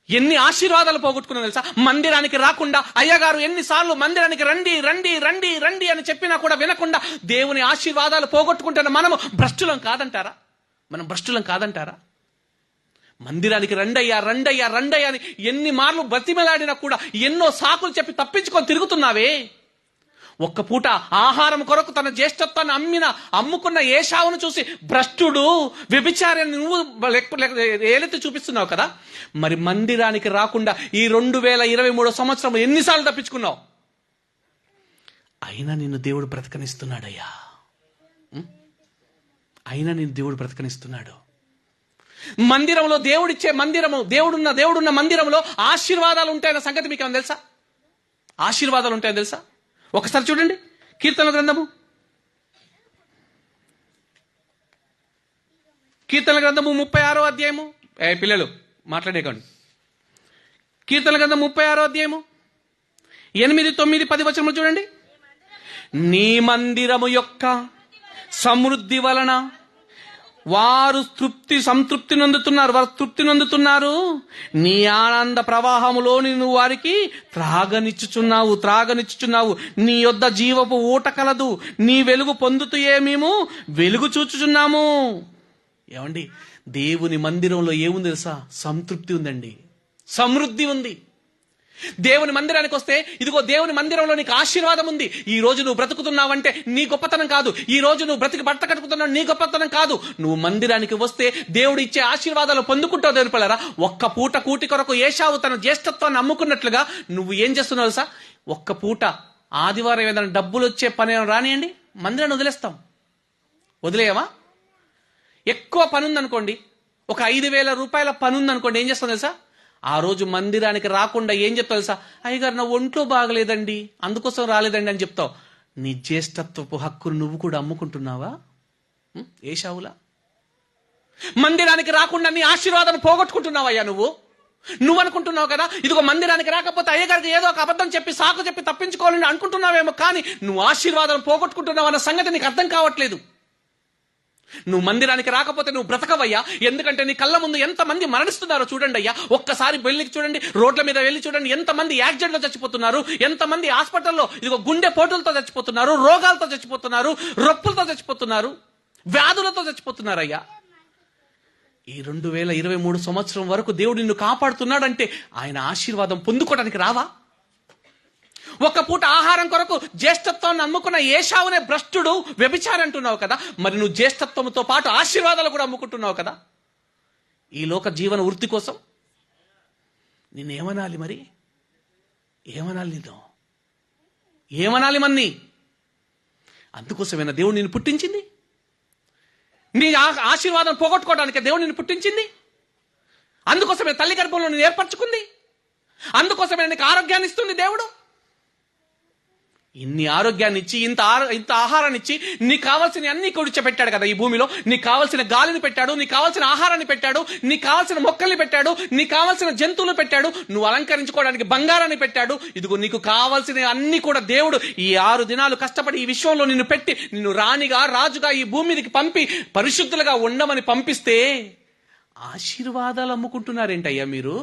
ఎన్ని ఆశీర్వాదాలు పోగొట్టుకున్నా తెలుసా? మందిరానికి రాకుండా అయ్యగారు ఎన్నిసార్లు మందిరానికి రండి అని చెప్పినా కూడా వినకుండా దేవుని ఆశీర్వాదాలు పోగొట్టుకుంటున్న మనము భ్రష్టులం కాదంటారా? మందిరానికి రండయ్యా అని ఎన్ని మార్లు బతిమలాడినా కూడా ఎన్నో సాకులు చెప్పి తప్పించుకొని తిరుగుతున్నావే. ఒక్క పూట ఆహారం కొరకు తన జ్యేష్ఠత్వాన్ని అమ్ముకున్న ఏశావును చూసి భ్రష్టుడు వ్యభిచారి అని నువ్వు ఏలెత్తి చూపిస్తున్నావు కదా. మరి మందిరానికి రాకుండా ఈ 2023 సంవత్సరం ఎన్నిసార్లు తప్పించుకున్నావు? అయినా నిన్ను దేవుడు బ్రతకనిస్తున్నాడయ్యా. మందిరంలో దేవుడిచ్చే దేవుడున్న మందిరంలో ఆశీర్వాదాలు ఉంటాయన్న సంగతి మీకు ఏమైనా తెలుసా? ఒకసారి చూడండి కీర్తనల గ్రంథము 36వ అధ్యాయము. పిల్లలు మాట్లాడేకండి. కీర్తనల గ్రంథం 36వ అధ్యాయము 8, 9, 10 వచనములు చూడండి. నీ మందిరము యొక్క సమృద్ధి వలన వారు తృప్తి నొందుతున్నారు. నీ ఆనంద ప్రవాహములోని నువ్వు వారికి త్రాగనిచ్చుచున్నావు. నీ యొద్ద జీవపు ఊట కలదు. నీ వెలుగు పొందుతూ మేము వెలుగు చూచుచున్నాము. ఏమండి, దేవుని మందిరంలో ఏముంది తెలుసా? సంతృప్తి ఉందండి, సమృద్ధి ఉంది. దేవుని మందిరానికి వస్తే ఇదిగో దేవుని మందిరంలో నీకు ఆశీర్వాదం ఉంది. ఈ రోజు నువ్వు బ్రతుకుతున్నావంటే నీ గొప్పతనం కాదు. ఈ రోజు నువ్వు బ్రతికి బట్ట కట్టుకుతున్నావు నీ గొప్పతనం కాదు. నువ్వు మందిరానికి వస్తే దేవుడు ఇచ్చే ఆశీర్వాదాలు పొందుకుంటావు. దేవుని పిల్లరా, ఒక్క పూట కూటి కొరకు ఏశావు తన జ్యేష్ఠత్వాన్ని అమ్ముకున్నట్లుగా నువ్వు ఏం చేస్తున్నావు తెలుసా? ఒక్క పూట ఆదివారం ఏదైనా డబ్బులు వచ్చే పని రానియండి, మందిరాన్ని వదిలేస్తాం. వదిలేయమా? ఎక్కువ పని ఉందనుకోండి, ఒక 5,000 రూపాయల పని ఉందనుకోండి, ఏం చేస్తాం తెలుసా? ఆ రోజు మందిరానికి రాకుండా ఏం చెప్తావు తెలుసా? అయ్యగారు నా ఒంట్లో బాగలేదండి, అందుకోసం రాలేదండి అని చెప్తావు. నీ జ్యేష్ఠత్వపు హక్కును నువ్వు కూడా అమ్ముకుంటున్నావా? ఏశావులా? మందిరానికి రాకుండా నీ ఆశీర్వాదాన్ని పోగొట్టుకుంటున్నావయ్యా నువ్వు అనుకుంటున్నావు కదా, ఇదిగో మందిరానికి రాకపోతే అయ్యగారికి ఏదో ఒక అబద్ధం చెప్పి సాకు చెప్పి తప్పించుకోవాలని అనుకుంటున్నావేమో, కానీ నువ్వు ఆశీర్వాదం పోగొట్టుకుంటున్నావు అన్న సంగతి నీకు అర్థం కావట్లేదు. నువ్వు మందిరానికి రాకపోతే నువ్వు బ్రతకవయ్యా. ఎందుకంటే నీ కళ్ళ ముందు ఎంతమంది మరణిస్తున్నారో చూడండి అయ్యా. ఒక్కసారి వెళ్ళి చూడండి, రోడ్ల మీద వెళ్ళి చూడండి, ఎంతమంది యాక్సిడెంట్లో చచ్చిపోతున్నారు, ఎంతమంది హాస్పిటల్లో ఇదిగో గుండె పోటులతో చచ్చిపోతున్నారు, రోగాలతో చచ్చిపోతున్నారు, రొప్పులతో చచ్చిపోతున్నారు, వ్యాధులతో చచ్చిపోతున్నారయ్యా. ఈ 2023 సంవత్సరం వరకు దేవుడు నిన్ను కాపాడుతున్నాడంటే ఆయన ఆశీర్వాదం పొందుకోవడానికి రావా? ఒక పూట ఆహారం కొరకు జ్యేష్ఠత్వాన్ని అమ్ముకున్న ఏశావునే భ్రష్టుడు, వ్యభిచారి అంటున్నావు కదా, మరి నువ్వు జ్యేష్ఠత్వంతో పాటు ఆశీర్వాదాలు కూడా అమ్ముకుంటున్నావు కదా ఈ లోక జీవన వృత్తి కోసం. నిన్నేమనాలి మరి? ఏమనాలి ఏమనాలి మన్ని? అందుకోసమేనా దేవుడు నిన్ను పుట్టించింది? నీ ఆశీర్వాదం పోగొట్టుకోవడానికి దేవుడు నిన్ను పుట్టించింది. అందుకోసమే తల్లి గర్భంలో నేను ఏర్పరచుకుంది. అందుకోసమే నీకు ఆరోగ్యాన్ని ఇస్తుంది దేవుడు. ఇన్ని ఆరోగ్యాన్ని ఇచ్చి, ఇంత ఆహారాన్ని ఇచ్చి, నీకు కావాల్సిన అన్ని కూర్చోబెట్టాడు కదా ఈ భూమిలో. నీకు కావాల్సిన గాలిని పెట్టాడు, నీకు కావాల్సిన ఆహారాన్ని పెట్టాడు, నీకు కావాల్సిన మొక్కల్ని పెట్టాడు, నీకు కావాల్సిన జంతువులు పెట్టాడు, నువ్వు అలంకరించుకోవడానికి బంగారాన్ని పెట్టాడు. ఇదిగో నీకు కావాల్సిన అన్ని కూడా దేవుడు ఈ 6 దినాలు కష్టపడి ఈ విశ్వంలో నిన్ను పెట్టి, నిన్ను రాణిగా రాజుగా ఈ భూమి మీదకి పంపి పరిశుద్ధులుగా ఉండమని పంపిస్తే ఆశీర్వాదాలు అమ్ముకుంటున్నారేంటయ్యా మీరు?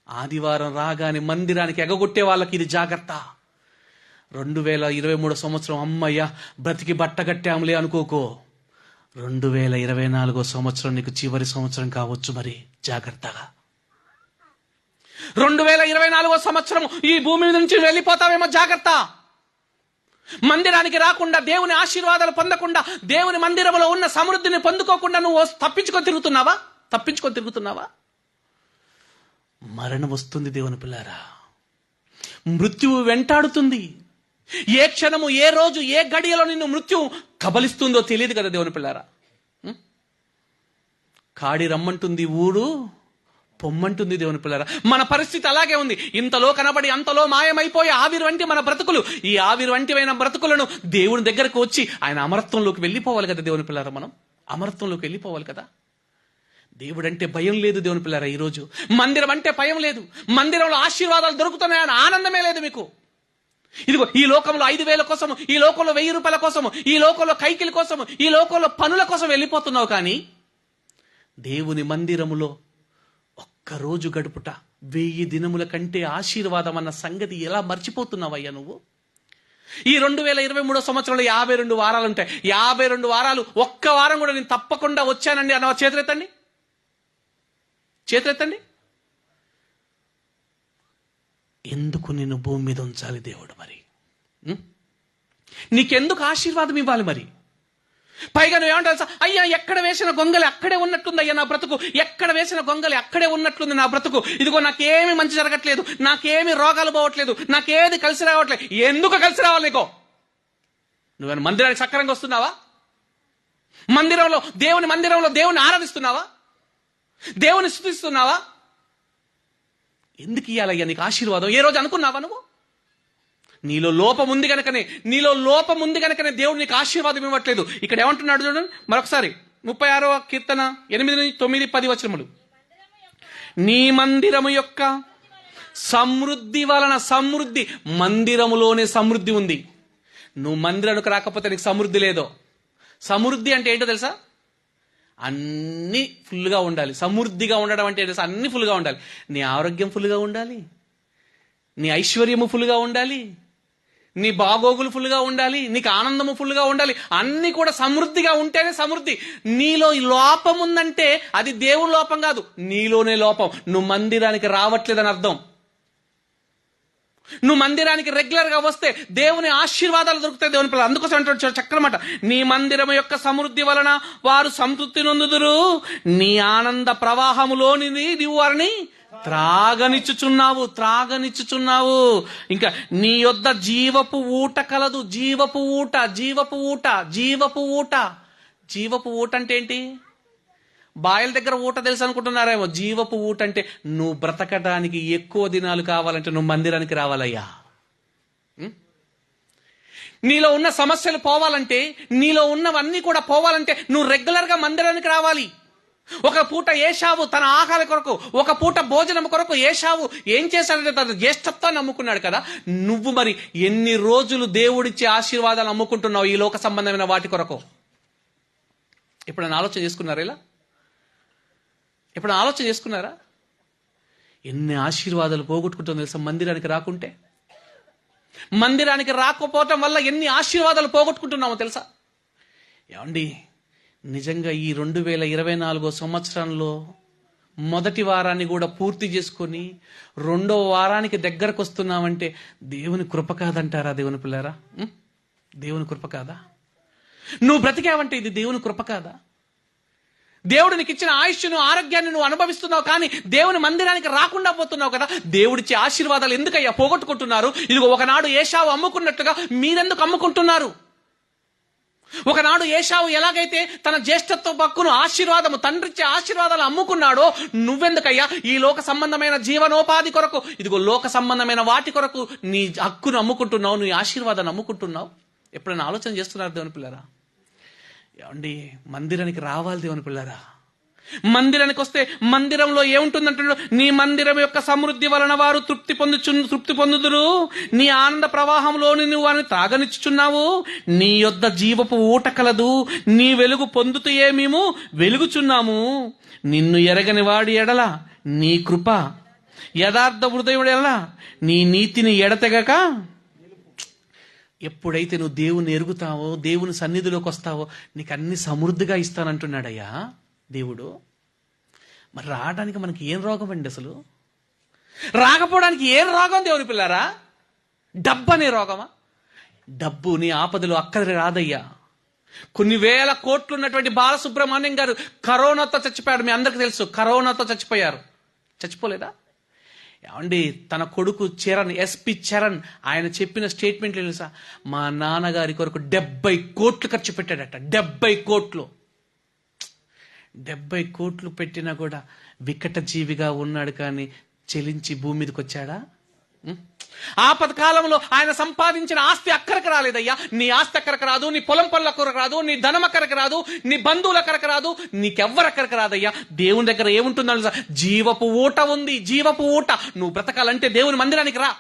ఆదివారం రాగానే మందిరానికి ఎగగొట్టే వాళ్ళకి ఇది జాగ్రత్త. 2023 సంవత్సరం అమ్మయ్య బ్రతికి బట్టగట్టాములే అనుకోకో. 2024 సంవత్సరం నీకు చివరి సంవత్సరం కావచ్చు, మరి జాగ్రత్తగా. 2024 సంవత్సరం ఈ భూమి నుంచి వెళ్ళిపోతావేమో, జాగ్రత్త. మందిరానికి రాకుండా, దేవుని ఆశీర్వాదాలు పొందకుండా, దేవుని మందిరంలో ఉన్న సమృద్ధిని పొందుకోకుండా నువ్వు తప్పించుకొని తిరుగుతున్నావా? మరణం వస్తుంది దేవుని పిల్లారా. మృత్యువు వెంటాడుతుంది. ఏ క్షణము, ఏ రోజు, ఏ గడియలో నిన్ను మృత్యు కబలిస్తుందో తెలియదు కదా దేవుని పిల్లారా. కాడి రమ్మంటుంది, ఊరు పొమ్మంటుంది దేవుని పిల్లారా. మన పరిస్థితి అలాగే ఉంది. ఇంతలో కనబడి అంతలో మాయమైపోయే ఆవిరి వంటి మన బ్రతుకులు. ఈ ఆవిరి వంటివైన బ్రతుకులను దేవుని దగ్గరకు వచ్చి ఆయన అమరత్వంలోకి వెళ్ళిపోవాలి కదా దేవుని పిల్లారా. మనం అమరత్వంలోకి వెళ్ళిపోవాలి కదా. దేవుడు అంటే భయం లేదు దేవుని పిల్లారా. ఈరోజు మందిరం అంటే భయం లేదు. మందిరంలో ఆశీర్వాదాలు దొరుకుతున్నాయని ఆనందమే లేదు మీకు. ఇదిగో ఈ లోకంలో 5,000 కోసము, ఈ లోకంలో 1,000 రూపాయల కోసము, ఈ లోకంలో కైకిల కోసము, ఈ లోకంలో పనుల కోసం వెళ్ళిపోతున్నావు. కానీ దేవుని మందిరములో ఒక్కరోజు గడుపుట 1000 దినముల కంటే ఆశీర్వాదం అన్న సంగతి ఎలా మర్చిపోతున్నావయ్యా నువ్వు? ఈ 2023 సంవత్సరంలో 52 వారాలు ఉంటాయి. 52 వారాలు ఒక్క వారం కూడా నేను తప్పకుండా వచ్చానండి అన్న చేతులెత్తండి. ఎందుకు నిన్ను భూమి మీద ఉంచాలి దేవుడు? మరి నీకెందుకు ఆశీర్వాదం ఇవ్వాలి? మరి పైగా నువ్వేమంటావు? అయ్యా ఎక్కడ వేసిన గొంగలి అక్కడే ఉన్నట్లుంది అయ్యా నా బ్రతుకు, ఎక్కడ వేసిన గొంగలి అక్కడే ఉన్నట్లుంది నా బ్రతుకు. ఇదిగో నాకేమి మంచి జరగట్లేదు, నాకేమి రోగాలు పోవట్లేదు, నాకేది కలిసి రావట్లేదు. ఎందుకు కలిసి రావాలి నీకో? నువ్వేమైనా మందిరానికి సక్రంగా వస్తున్నావా? దేవుని మందిరంలో దేవుని ఆరాధిస్తున్నావా? దేవుని స్తుతిస్తున్నావా? ఎందుకు ఇవ్వాలయ్యా నీకు ఆశీర్వాదం? ఏ రోజు అనుకున్నావా నువ్వు? నీలో లోపం ఉంది కనుకనే దేవుడు నీకు ఆశీర్వాదం ఇవ్వట్లేదు. ఇక్కడ ఏమంటున్నాడు చూడండి మరొకసారి, 36వ కీర్తన 8, 9, 10 వచనములు. నీ మందిరము యొక్క సమృద్ధి వలన, సమృద్ధి మందిరములోనే సమృద్ధి ఉంది. నువ్వు మందిరానికి రాకపోతే నీకు సమృద్ధి లేదో. సమృద్ధి అంటే ఏంటో తెలుసా? అన్ని ఫుల్గా ఉండాలి. సమృద్ధిగా ఉండడం అంటే తెలుసా? అన్ని ఫుల్గా ఉండాలి. నీ ఆరోగ్యం ఫుల్గా ఉండాలి, నీ ఐశ్వర్యము ఫుల్గా ఉండాలి, నీ బాగోగులు ఫుల్గా ఉండాలి, నీకు ఆనందము ఫుల్గా ఉండాలి. అన్ని కూడా సమృద్ధిగా ఉంటేనే సమృద్ధి. నీలో లోపం ఉందంటే అది దేవుని లోపం కాదు, నీలోనే లోపం. నువ్వు మందిరానికి రావట్లేదని అర్థం. నువ్వు మందిరానికి రెగ్యులర్ గా వస్తే దేవుని ఆశీర్వాదాలు దొరుకుతాయి దేవుని పిల్లలు. అందుకోసం అంటాడు చక్రమాట, నీ మందిరం యొక్క సమృద్ధి వలన వారు సంతృప్తి నొందుదురు, నీ ఆనంద ప్రవాహములోని నీవు వారిని త్రాగనిచ్చుచున్నావు. ఇంకా నీ యొద్ద జీవపు ఊట కలదు. జీవపు ఊట అంటే ఏంటి? బాయల దగ్గర ఊట తెలుసు అనుకుంటున్నారేమో. జీవపు ఊట అంటే నువ్వు బ్రతకడానికి ఎక్కువ దినాలు కావాలంటే నువ్వు మందిరానికి రావాలయ్యా. నీలో ఉన్న సమస్యలు పోవాలంటే, నీలో ఉన్నవన్నీ కూడా పోవాలంటే నువ్వు రెగ్యులర్గా మందిరానికి రావాలి. ఒక పూట ఏశావు తన ఆహార కొరకు, ఒక పూట భోజనం కొరకు ఏశావు ఏం చేశాడంటే తన జ్యేష్ఠత్వాన్ని నమ్ముకున్నాడు కదా. నువ్వు మరి ఎన్ని రోజులు దేవుడిచ్చే ఆశీర్వాదాలు నమ్ముకుంటున్నావు ఈ లోక సంబంధమైన వాటి కొరకు? ఎప్పుడైనా ఆలోచన చేసుకున్నారా? ఇలా ఎప్పుడైనా ఆలోచన చేసుకున్నారా? ఎన్ని ఆశీర్వాదాలు పోగొట్టుకుంటుందో తెలుసా మందిరానికి రాకుంటే? మందిరానికి రాకపోవటం వల్ల ఎన్ని ఆశీర్వాదాలు పోగొట్టుకుంటున్నామో తెలుసా? ఏమండి, నిజంగా ఈ 2024 సంవత్సరంలో మొదటి వారాన్ని కూడా పూర్తి చేసుకొని 2వ వారానికి దగ్గరకు వస్తున్నామంటే దేవుని కృప కాదంటారా దేవుని పిల్లారా? దేవుని కృప కాదా? నువ్వు బ్రతికావంటే ఇది దేవుని కృప కాదా? దేవుడు నీకు ఇచ్చిన ఆయుష్ను, ఆరోగ్యాన్ని నువ్వు అనుభవిస్తున్నావు, కానీ దేవుని మందిరానికి రాకుండా పోతున్నావు కదా. దేవుడిచ్చే ఆశీర్వాదాలు ఎందుకయ్యా పోగొట్టుకుంటున్నారు? ఇదిగో ఒకనాడు ఏశావు అమ్ముకున్నట్టుగా మీరెందుకు అమ్ముకుంటున్నారు? ఒకనాడు ఏశావు ఎలాగైతే తన జ్యేష్ఠత్వ హక్కును, ఆశీర్వాదము, తండ్రిచ్చే ఆశీర్వాదాలు అమ్ముకున్నాడో నువ్వెందుకయ్యా ఈ లోక సంబంధమైన జీవనోపాధి కొరకు, ఇదిగో లోక సంబంధమైన వాటి కొరకు నీ హక్కును అమ్ముకుంటున్నావు, నీ ఆశీర్వాదాన్ని అమ్ముకుంటున్నావు? ఎప్పుడైనా ఆలోచన చేస్తున్నారు దేవుని పిల్లరా? ఏమండి, మందిరానికి రావాలి దేవుని పిల్లరా. మందిరానికి వస్తే మందిరంలో ఏముంటుందంటున్నాడు? నీ మందిరం యొక్క సమృద్ధి వలన వారు తృప్తి పొందుదురు. నీ ఆనంద ప్రవాహంలోని నువ్వు వారిని తాగనిచ్చుచున్నావు. నీ యొద్ద జీవపు ఊట కలదు. నీ వెలుగు పొందుతూయే మేము వెలుగుచున్నాము. నిన్ను ఎరగని వాడి ఎడల నీ కృప, యథార్థ హృదయుడు ఎడల నీ నీతిని ఎడతెగక, ఎప్పుడైతే నువ్వు దేవుని ఎరుగుతావో, దేవుని సన్నిధిలోకి వస్తావో, నీకు అన్ని సమృద్ధిగా ఇస్తానంటున్నాడయ్యా దేవుడు. మరి రావడానికి మనకి ఏం రోగం అండి? అసలు రాకపోవడానికి ఏం రోగం దేవుని పిల్లారా? డబ్బు అనే రోగమా? డబ్బు నీ ఆపదలో అక్కడి రాదయ్యా. కొన్ని వేల కోట్లు ఉన్నటువంటి బాలసుబ్రహ్మణ్యం గారు కరోనాతో చచ్చిపోయాడు. మీ అందరికీ తెలుసు, కరోనాతో చచ్చిపోయారు. చచ్చిపోలేదా? ఏమండి, తన కొడుకు చరణ్, ఎస్పి చరణ్, ఆయన చెప్పిన స్టేట్మెంట్ తెలుసా? మా నాన్నగారి కొరకు 70 కోట్లు ఖర్చు పెట్టాడట. 70 కోట్లు. 70 కోట్లు పెట్టినా కూడా వికట జీవిగా ఉన్నాడు, కానీ చెలించి భూమి మీదకి వచ్చాడా? ఆపద కాలంలో ఆయన సంపాదించిన ఆస్తి అక్కడికి రాలేదయ్యా. నీ ఆస్తి అక్కడికి రాదు, నీ పొలం పనులు అక్కడికి రాదు, నీ ధనం అక్కడికి రాదు, నీ బంధువులు అక్కడికి రాదు, నీకెవ్వరు అక్కడికి రాదయ్యా. దేవుని దగ్గర ఏముంటుందో జీవపు ఊట ఉంది. జీవపు ఊట. నువ్వు బ్రతకాలంటే దేవుని మందిరానికి రా.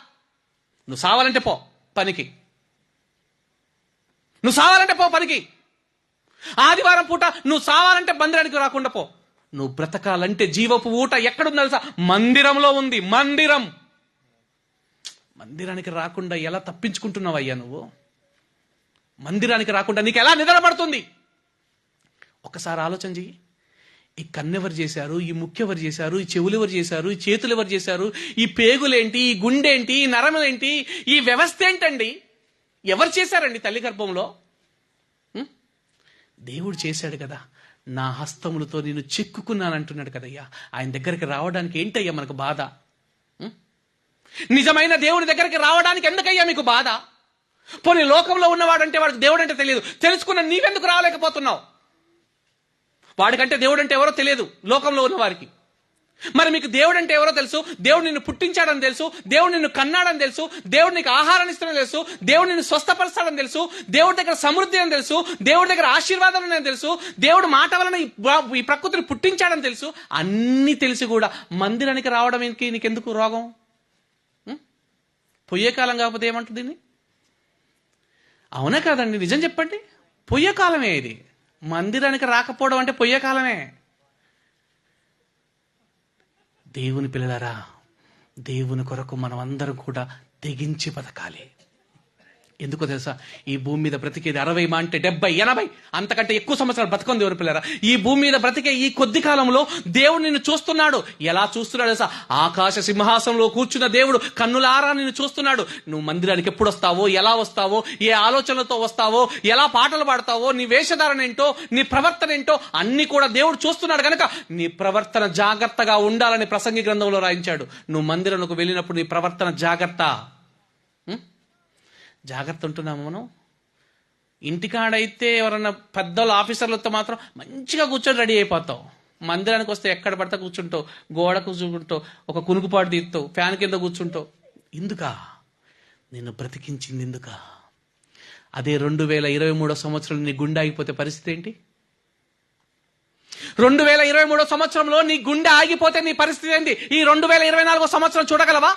నువ్వు సావాలంటే పో పనికి. నువ్వు సావాలంటే పో పనికి. ఆదివారం పూట నువ్వు సావాలంటే మందిరానికి రాకుండా పో. నువ్వు బ్రతకాలంటే జీవపు ఊట ఎక్కడుందో తెలుసా? మందిరంలో ఉంది. మందిరానికి రాకుండా ఎలా తప్పించుకుంటున్నావయ్యా నువ్వు? మందిరానికి రాకుండా నీకు ఎలా నిద్రపడుతుంది? ఒకసారి ఆలోచన చెయ్యి. ఈ కన్నెవరు చేశారు? ఈ ముక్కెవరు చేశారు? ఈ చెవులు ఎవరు చేశారు? ఈ చేతులు ఎవరు చేశారు? ఈ పేగులేంటి? ఈ గుండెంటి? ఈ నరములేంటి? ఈ వ్యవస్థ ఏంటండి? ఎవరు చేశారండి తల్లి గర్భంలో? దేవుడు చేశాడు కదా. నా హస్తములతో నేను చెక్కుకున్నానంటున్నాడు కదయ్యా. ఆయన దగ్గరికి రావడానికి ఏంటయ్యా మనకు బాధ? నిజమైన దేవుడి దగ్గరికి రావడానికి ఎందుకయ్యా మీకు బాధ? పోనీ లోకంలో ఉన్నవాడంటే వాడికి దేవుడు అంటే తెలియదు, తెలుసుకున్న నీవెందుకు రాలేకపోతున్నావు? వాడికంటే దేవుడు అంటే ఎవరో తెలియదు లోకంలో ఉన్న వారికి. మరి మీకు దేవుడు అంటే ఎవరో తెలుసు. దేవుడు నిన్ను పుట్టించాడని తెలుసు, దేవుడు నిన్ను కన్నాడని తెలుసు, దేవుడు నీకు ఆహారాన్ని ఇస్తాడని తెలుసు, దేవుడు నిన్ను స్వస్థపరుస్తాడని తెలుసు, దేవుడి దగ్గర సమృద్ధి అని తెలుసు, దేవుడి దగ్గర ఆశీర్వాదాలు అని తెలుసు, దేవుడు మాట వలన ఈ ప్రకృతిని పుట్టించాడని తెలుసు. అన్ని తెలిసి కూడా మందిరానికి రావడం నీకెందుకు రోగం? పొయ్యే కాలం కాకపోతే ఏమంటుంది దీన్ని? అవునా కాదండి? నిజం చెప్పండి. పొయ్యే కాలమే ఇది. మందిరానికి రాకపోవడం అంటే పొయ్యే కాలమే. దేవుని పిల్లలారా, దేవుని కొరకు మనం అందరం కూడా తెగించి బతకాలి. ఎందుకో తెలుసా? ఈ భూమి మీద బ్రతికేది 60 అంటే 70, 80 అంతకంటే ఎక్కువ సంవత్సరాలు బతకం దేవుని పిల్లరా. ఈ భూమి మీద బ్రతికే ఈ కొద్ది కాలంలో దేవుడు నిన్ను చూస్తున్నాడు. ఎలా చూస్తున్నాడు తెలుసా? ఆకాశ సింహాసనంలో కూర్చున్న దేవుడు కన్నులారా నిన్ను చూస్తున్నాడు. నువ్వు మందిరానికి ఎప్పుడు వస్తావో, ఎలా వస్తావో, ఏ ఆలోచనలతో వస్తావో, ఎలా పాటలు పాడతావో, నీ వేషధారణ ఏంటో, నీ ప్రవర్తన ఏంటో అన్ని కూడా దేవుడు చూస్తున్నాడు. కనుక నీ ప్రవర్తన జాగ్రత్తగా ఉండాలని ప్రసంగి గ్రంథంలో రాయించాడు. నువ్వు మందిరంలోకి వెళ్ళినప్పుడు నీ ప్రవర్తన జాగ్రత్త ఉంటున్నాము మనం. ఇంటికాడైతే ఎవరన్నా పెద్దలు ఆఫీసర్లతో మాత్రం మంచిగా కూర్చొని రెడీ అయిపోతావు. మందిరానికి వస్తే ఎక్కడ పడితే కూర్చుంటావు, గోడ కూర్చుంటావు, ఒక కునుకుపాటు తీస్తావు, ఫ్యాన్ కింద కూర్చుంటావు. ఇందుకా నిన్ను బ్రతికించింది? ఇందుకా? అదే 2023 సంవత్సరంలో నీ గుండె ఆగిపోతే పరిస్థితి ఏంటి? 2023 సంవత్సరంలో నీ గుండె ఆగిపోతే నీ పరిస్థితి ఏంటి? ఈ 2024 సంవత్సరం చూడగలవా?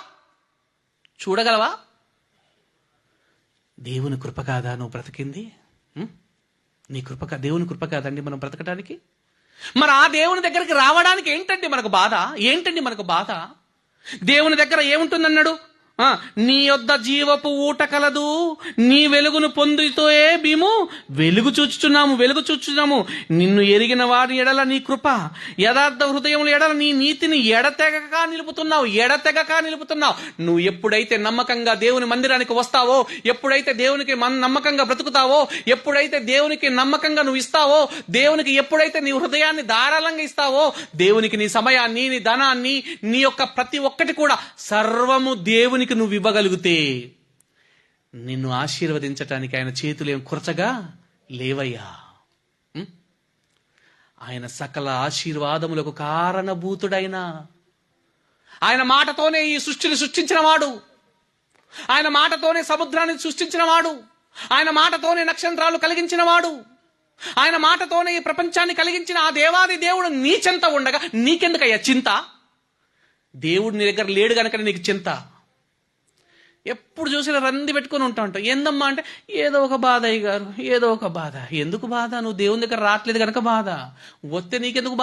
దేవుని కృప కాదా నువ్వు బ్రతికింది? నీ కృప, దేవుని కృప కాదండి మనం బ్రతకడానికి? మరి ఆ దేవుని దగ్గరికి రావడానికి ఏంటండి మనకు బాధ? దేవుని దగ్గర ఏముంటుందన్నాడు? నీ యొద్ద జీవపు ఊట కలదు, నీ వెలుగును పొందుతోయే మేము వెలుగు చూచుచున్నాము. నిన్ను ఎరిగిన వారి ఎడల నీ కృప, యథార్థ హృదయముల ఎడల నీ నీతిని ఎడతెగక నిలుపుతున్నావు. నువ్వు ఎప్పుడైతే నమ్మకంగా దేవుని మందిరానికి వస్తావో, ఎప్పుడైతే దేవునికి నమ్మకంగా బ్రతుకుతావో, ఎప్పుడైతే దేవునికి నమ్మకంగా నువ్వు ఇస్తావో, దేవునికి ఎప్పుడైతే నీ హృదయాన్ని ధారాళంగా ఇస్తావో, దేవునికి నీ సమయాన్ని, నీ ధనాన్ని, నీ యొక్క ప్రతి ఒక్కటి కూడా సర్వము దేవునికి నువ్వు ఇవ్వగలిగితే నిన్ను ఆశీర్వదించటానికి ఆయన చేతులు ఏం కురచగా లేవయ్యా. ఆయన సకల ఆశీర్వాదములకు కారణభూతుడైన ఆయన మాటతోనే ఈ సృష్టిని సృష్టించినవాడు, ఆయన మాటతోనే సముద్రాన్ని సృష్టించినవాడు, ఆయన మాటతోనే నక్షత్రాలు కలిగించినవాడు, ఆయన మాటతోనే ఈ ప్రపంచాన్ని కలిగించిన ఆ దేవాది దేవుడు నీ చెంత ఉండగా నీకెందుకయ్యా చింత? దేవుడు నీ దగ్గర లేడు గనక నీకు చింత. ఎప్పుడు చూసినా రంది పెట్టుకుని ఉంటావు. ఏందమ్మా అంటే ఏదో ఒక బాధ అయ్యగారు, ఏదో ఒక బాధ. ఎందుకు బాధ? నువ్వు దేవుని దగ్గర రావట్లేదు కనుక బాధ. వస్తే నీకెందుకు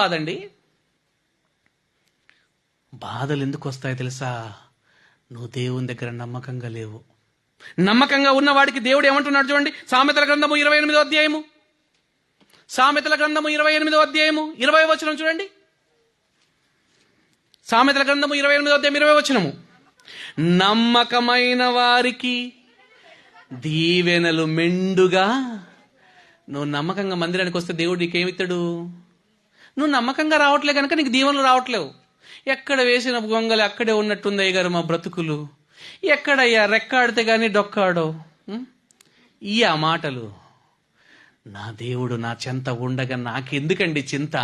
బాధ అండి? బాధలు ఎందుకు వస్తాయో తెలుసా? నువ్వు దేవుని దగ్గర నమ్మకంగా లేవు. నమ్మకంగా ఉన్నవాడికి దేవుడు ఏమంటున్నాడు చూడండి. సామెతల గ్రంథము 28వ అధ్యాయము, 20వ వచనం చూడండి. సామెతల గ్రంథము 28వ అధ్యాయం 20వ వచనము. నమ్మకమైన వారికి దీవెనలు మెండుగా. నువ్వు నమ్మకంగా మందిరానికి వస్తే దేవుడు నీకేమిస్తాడు? నువ్వు నమ్మకంగా రావట్లే కనుక నీకు దీవెనలు రావట్లేవు. ఎక్కడ వేసిన గొంగలి అక్కడే ఉన్నట్టుంది అయ్యగారు మా బ్రతుకులు. ఎక్కడయ్యా రెక్కాడితే గాని డొక్కాడో. ఈ ఆ మాటలు. నా దేవుడు నా చెంత ఉండగా నాకెందుకండి చింత?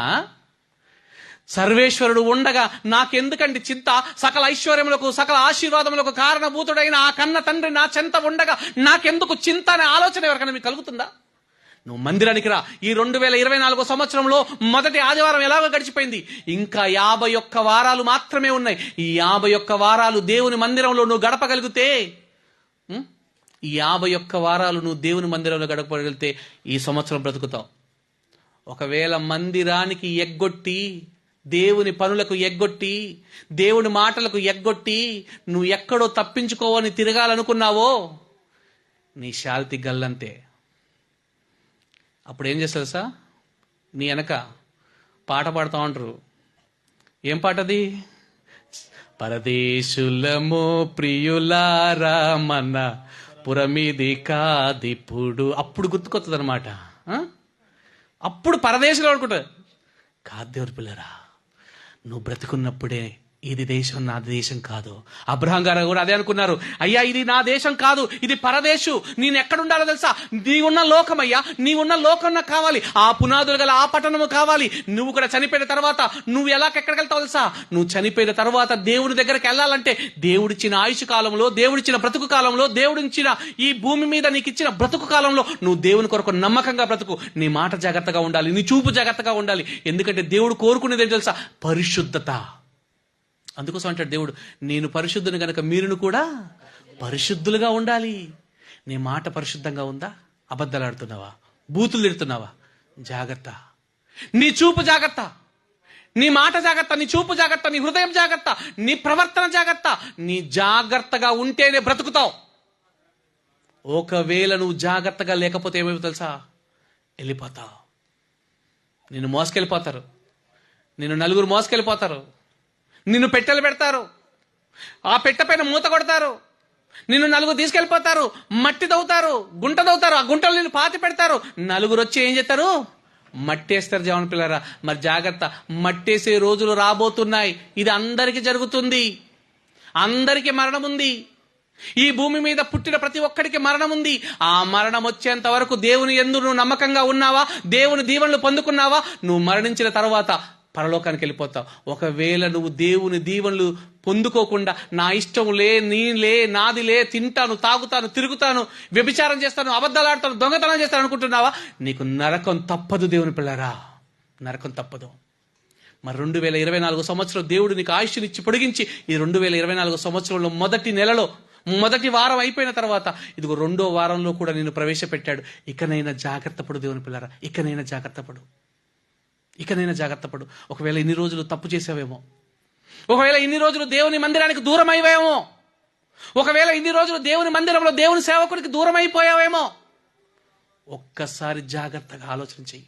సర్వేశ్వరుడు ఉండగా నాకెందుకండి చింత? సకల ఐశ్వర్యములకు, సకల ఆశీర్వాదములకు కారణభూతుడైన ఆ కన్న తండ్రి నా చెంత ఉండగా నాకెందుకు చింత అనే ఆలోచన ఎవరికైనా మీకు కలుగుతుందా? నువ్వు మందిరానికి రా. ఈ 2024 సంవత్సరంలో మొదటి ఆదివారం ఎలాగో గడిచిపోయింది. ఇంకా 51 వారాలు మాత్రమే ఉన్నాయి. ఈ 51 వారాలు దేవుని మందిరంలో నువ్వు గడపగలిగితే, ఈ 51 వారాలు నువ్వు దేవుని మందిరంలో గడపగలిగితే ఈ సంవత్సరం బ్రతుకుతావు. ఒకవేళ మందిరానికి ఎగ్గొట్టి, దేవుని పనులకు ఎగ్గొట్టి, దేవుని మాటలకు ఎగ్గొట్టి నువ్వు ఎక్కడో తప్పించుకోవని తిరగాలనుకున్నావో నీ శాల్తి గల్లంతే. అప్పుడు ఏం చేస్తారు సార్? నీ వెనక పాట పాడుతూ ఉంటారు. ఏం పాటది? పరదేశులమో ప్రియులారా మన పురమిది కాదిప్పుడు. అప్పుడు గుర్తుకొస్తుంది అనమాట. అప్పుడు పరదేశంలో అనుకుంటారు. కాదు దేవుడి పిల్లరా, నువ్వు బ్రతుకున్నప్పుడే ఇది దేశం నా దేశం కాదు. అబ్రహాం గారు కూడా అదే అనుకున్నారు. అయ్యా ఇది నా దేశం కాదు, ఇది పరదేశం. నేను ఎక్కడుండాలో తెలుసా? నీవున్న లోకం అయ్యా, నీవున్న లోకం నాకు కావాలి. ఆ పునాదులు గల ఆ పట్టణము కావాలి. నువ్వు కూడా చనిపోయిన తర్వాత నువ్వు ఎక్కడికి వెళ్తావు తెలుసా? నువ్వు చనిపోయిన తర్వాత దేవుడి దగ్గరికి వెళ్ళాలంటే దేవుడిచ్చిన ఆయుష్ కాలంలో, దేవుడిచ్చిన బ్రతుకు కాలంలో, దేవుడిచ్చిన ఈ భూమి మీద నీకు ఇచ్చిన బ్రతుకు కాలంలో నువ్వు దేవుని కొరకు నమ్మకంగా బ్రతుకు. నీ మాట జాగ్రత్తగా ఉండాలి, నీ చూపు జాగ్రత్తగా ఉండాలి. ఎందుకంటే దేవుడు కోరుకునేది ఏం తెలుసా? పరిశుద్ధత. అందుకోసం అంటాడు దేవుడు, నేను పరిశుద్ధుని గనక మీరును కూడా పరిశుద్ధులుగా ఉండాలి. నీ మాట పరిశుద్ధంగా ఉందా? అబద్ధాలు ఆడుతున్నావా? బూతులు తిడుతున్నావా? జాగ్రత్త. నీ చూపు జాగ్రత్త, నీ మాట జాగ్రత్త, నీ చూపు జాగ్రత్త, నీ హృదయం జాగ్రత్త, నీ ప్రవర్తన జాగ్రత్త. నీ జాగ్రత్తగా ఉంటేనే బ్రతుకుతావు. ఒకవేళ నువ్వు జాగ్రత్తగా లేకపోతే ఏమైపు తెలుసా? వెళ్ళిపోతావు. నిన్ను మోసుకెళ్ళిపోతారు, నిన్ను నలుగురు మోసుకెళ్ళిపోతారు, నిన్ను పెట్టెలు పెడతారు, ఆ పెట్టె పైన మూత కొడతారు, నిన్ను నలుగురు తీసుకెళ్ళిపోతారు, మట్టి తవ్వుతారు, గుంట తవ్వుతారు, ఆ గుంటలు నిన్ను పాతి పెడతారు. నలుగురు వచ్చి ఏం చేస్తారు? మట్టేస్తారు. జవాన్ పిల్లరా, మరి జాగ్రత్త. మట్టేసే రోజులు రాబోతున్నాయి. ఇది అందరికీ జరుగుతుంది. అందరికీ మరణం ఉంది. ఈ భూమి మీద పుట్టిన ప్రతి ఒక్కడికి మరణం ఉంది. ఆ మరణం వచ్చేంత వరకు దేవుని యందు నువ్వు నమ్మకంగా ఉన్నావా, దేవుని దీవెనలు పొందుకున్నావా, నువ్వు మరణించిన తర్వాత పరలోకానికి వెళ్ళిపోతావు. ఒకవేళ నువ్వు దేవుని దీవెనలు పొందుకోకుండా నా ఇష్టం లే, నీలే, నాదిలే, తింటాను, తాగుతాను, తిరుగుతాను, వ్యభిచారం చేస్తాను, అబద్ధాలాడతాను, దొంగతనం చేస్తాను అనుకుంటున్నావా, నీకు నరకం తప్పదు. దేవుని పిల్లరా, నరకం తప్పదు. మరి 2024 సంవత్సరం దేవుడు నీకు ఆయుష్నిచ్చి పొడిగించి ఈ 2024 సంవత్సరంలో మొదటి నెలలో మొదటి వారం అయిపోయిన తర్వాత ఇదిగో 2వ వారంలో కూడా నేను ప్రవేశపెట్టాడు. ఇకనైనా జాగ్రత్త పడు దేవుని పిల్లరా, ఇకనైనా జాగ్రత్త పడు, ఇకనైనా జాగ్రత్త పడు. ఒకవేళ ఇన్ని రోజులు తప్పు చేసావేమో, ఒకవేళ ఇన్ని రోజులు దేవుని మందిరానికి దూరం అయిపోయామో, ఒకవేళ ఇన్ని రోజులు దేవుని మందిరంలో దేవుని సేవకుడికి దూరం అయిపోయావేమో, ఒక్కసారి జాగ్రత్తగా ఆలోచన చెయ్యి.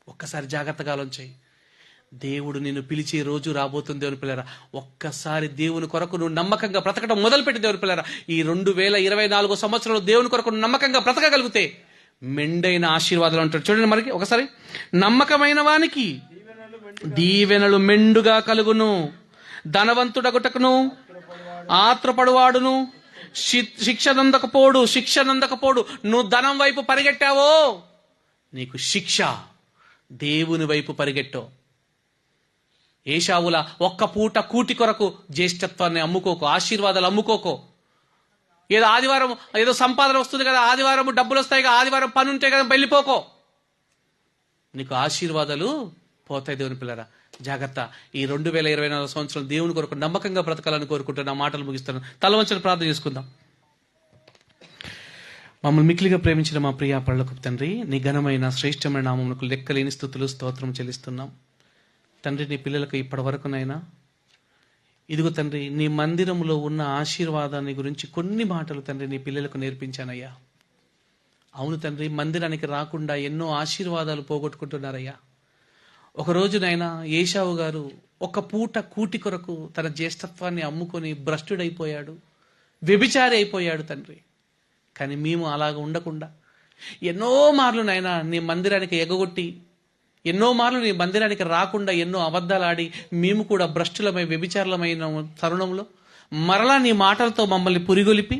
ఒక్కసారి జాగ్రత్తగా ఆలోచన చెయ్యి. దేవుడు నిన్ను పిలిచే రోజు రాబోతుంది దేవుని పిల్లరా. ఒక్కసారి దేవుని కొరకు నువ్వు నమ్మకంగా బ్రతకడం మొదలుపెట్టి దేవుని పిల్లరా, ఈ 2024 సంవత్సరంలో దేవుని కొరకు నమ్మకంగా బ్రతకగలిగితే మెండైన ఆశీర్వాదాలు అంటాడు. చూడండి మనకి ఒకసారి, నమ్మకమైన వానికి దీవెనలు మెండుగా కలుగును, ధనవంతుడగుటకును ఆత్రపడువాడును శిక్షనందకపోడు. నువ్వు ధనం వైపు పరిగెట్టావో నీకు శిక్ష. దేవుని వైపు పరిగెట్టావు. ఏశావుల ఒక్క పూట కూటి కొరకు జ్యేష్ఠత్వాన్ని అమ్ముకోకు, ఆశీర్వాదాలు అమ్ముకోకు. ఏదో ఆదివారం ఏదో సంపాదన వస్తుంది కదా, ఆదివారం డబ్బులు వస్తాయి కదా, ఆదివారం పని ఉంటే కదా, వెళ్ళిపోకో, నీకు ఆశీర్వాదాలు పోతాయి. దేవుని పిల్లరా, జాగ్రత్త. ఈ 2024 సంవత్సరం దేవుని కొరకు నమ్మకంగా బ్రతకాలని కోరుకుంటున్నా. మాటలు ముగిస్తాను. తల వంచని ప్రార్థన చేసుకుందాం. మమ్మల్ని మిక్కిలిగా ప్రేమించిన మా ప్రియ పరలోకపు తండ్రి, నీ ఘనమైన శ్రేష్టమైన నామమునకు లెక్కలేని స్తుతులు స్తోత్రం చెల్లిస్తున్నాం తండ్రి. నీ పిల్లలకు ఇప్పటి వరకునైనా ఇదిగో తండ్రి, నీ మందిరంలో ఉన్న ఆశీర్వాదాన్ని గురించి కొన్ని మాటలు తండ్రి నీ పిల్లలకు నేర్పించానయ్యా. అవును తండ్రి, మందిరానికి రాకుండా ఎన్నో ఆశీర్వాదాలు పోగొట్టుకుంటున్నారయ్యా. ఒకరోజునైనా ఏశావు గారు ఒక పూట కూటి కొరకు తన జ్యేష్ఠత్వాన్ని అమ్ముకొని భ్రష్టుడైపోయాడు, వ్యభిచారి అయిపోయాడు తండ్రి. కానీ మేము అలాగ ఉండకుండా ఎన్నో మార్లు నాయనా నీ మందిరానికి ఎగగొట్టి, ఎన్నో మార్లు నీ మందిరానికి రాకుండా ఎన్నో అబద్ధాలు ఆడి మేము కూడా భ్రష్టులమై వ్యభిచారులమైన తరుణంలో మరలా నీ మాటలతో మమ్మల్ని పురిగొలిపి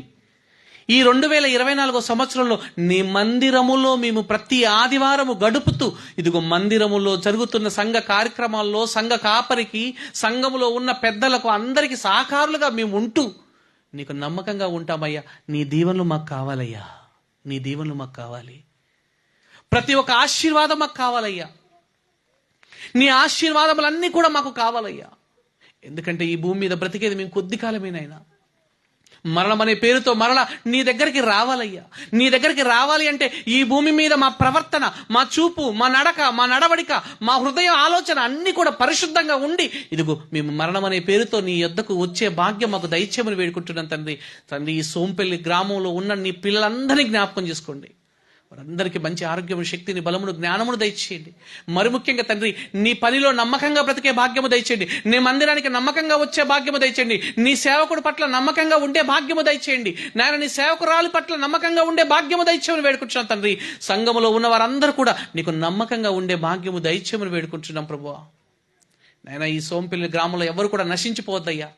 ఈ 2024 సంవత్సరంలో నీ మందిరములో మేము ప్రతి ఆదివారము గడుపుతూ ఇదిగో మందిరములో జరుగుతున్న సంఘ కార్యక్రమాల్లో సంఘ కాపరికి, సంఘములో ఉన్న పెద్దలకు అందరికీ సహకారులుగా మేము ఉంటూ నీకు నమ్మకంగా ఉంటామయ్యా. నీ దీవెనలు మాకు కావాలయ్యా, నీ దీవెనలు మాకు కావాలి. ప్రతి ఒక్క ఆశీర్వాదం మాకు కావాలయ్యా. నీ ఆశీర్వాదములన్నీ కూడా మాకు కావాలయ్యా. ఎందుకంటే ఈ భూమి మీద బ్రతికేది మేము కొద్ది కాలమేనైనా. మరణం అనే పేరుతో మరలా నీ దగ్గరికి రావాలయ్యా. నీ దగ్గరికి రావాలి అంటే ఈ భూమి మీద మా ప్రవర్తన, మా చూపు, మా నడక, మా నడవడిక, మా హృదయ ఆలోచన అన్ని కూడా పరిశుద్ధంగా ఉండి ఇదిగో మేము మరణం అనే పేరుతో నీ యొద్దకు వచ్చే భాగ్యం మాకు దయచేయమని వేడుకుంటున్నాను తండ్రి. తండ్రి, ఈ సోంపల్లి గ్రామంలో ఉన్న నీ పిల్లలందరినీ జ్ఞాపకం చేసుకోండి. వారందరికీ మంచి ఆరోగ్యము, శక్తిని, బలమును, జ్ఞానమును దయచేయండి. మరి ముఖ్యంగా తండ్రి, నీ పనిలో నమ్మకంగా బ్రతికే భాగ్యము దయచేయండి. నీ మందిరానికి నమ్మకంగా వచ్చే భాగ్యము దయచేయండి. నీ సేవకుడి పట్ల నమ్మకంగా ఉండే భాగ్యము దయచేయండి. నాయన, నీ సేవకురాలి పట్ల నమ్మకంగా ఉండే భాగ్యము దయచేయమని వేడుకుంటున్నాం తండ్రి. సంఘములో ఉన్న వారందరూ కూడా నీకు నమ్మకంగా ఉండే భాగ్యము దయచేయమని వేడుకుంటున్నాం ప్రభువా. నాయన, ఈ సోంపల్లి గ్రామంలో ఎవరు కూడా నశించిపోవద్దయ్యా,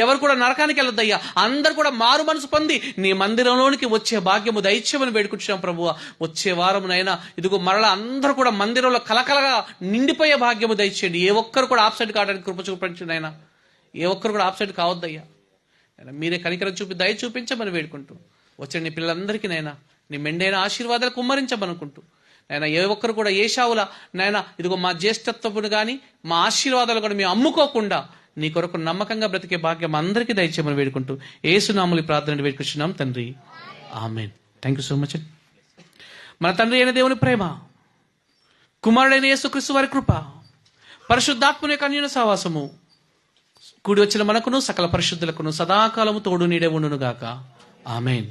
ఎవరు కూడా నరకానికి వెళ్ళొద్దయ్యా. అందరు కూడా మారు మనసు పొంది నీ మందిరంలోనికి వచ్చే భాగ్యము దయచేయమని వేడుకుంటున్నాం ప్రభువా. వచ్చే వారమునైనా ఇదిగో మరలా అందరూ కూడా మందిరంలో కలకలగా నిండిపోయే భాగ్యము దయచేయండి. ఏ ఒక్కరు కూడా ఆఫ్సైడ్ కావడానికి కృప చూపించండి ఆయన. ఏ ఒక్కరు కూడా ఆఫ్సైడ్ కావద్దయ్యా. మీరే కనికరం చూపి దయ చూపించమని వేడుకుంటూ వచ్చిన నీ పిల్లలందరికీ నైనా నీ మెండైన ఆశీర్వాదాలు కుమ్మరించమనుకుంటూ నాయన, ఏ ఒక్కరు కూడా ఏశావుల నాయన ఇదిగో మా జ్యేష్ఠత్వమును కానీ మా ఆశీర్వాదాలు కూడా మేము అమ్ముకోకుండా నీ కొరకు నమ్మకంగా బ్రతికే భాగ్యం అందరికీ దయచేయమని వేడుకుంటూ యేసునామములో ప్రార్థన వేడుకుంటున్నాం తండ్రి, ఆమేన్. Thank you so much. మన తండ్రి అయిన దేవుని ప్రేమ, కుమారుడైన యేసుక్రీస్తు వారి కృప, పరిశుద్ధాత్మని యొక్క అన్యోన్య సహవాసము కూడి వచ్చిన మనకును సకల పరిశుద్ధులకును సదాకాలము తోడు నీడే ఉండును గాక. ఆమేన్.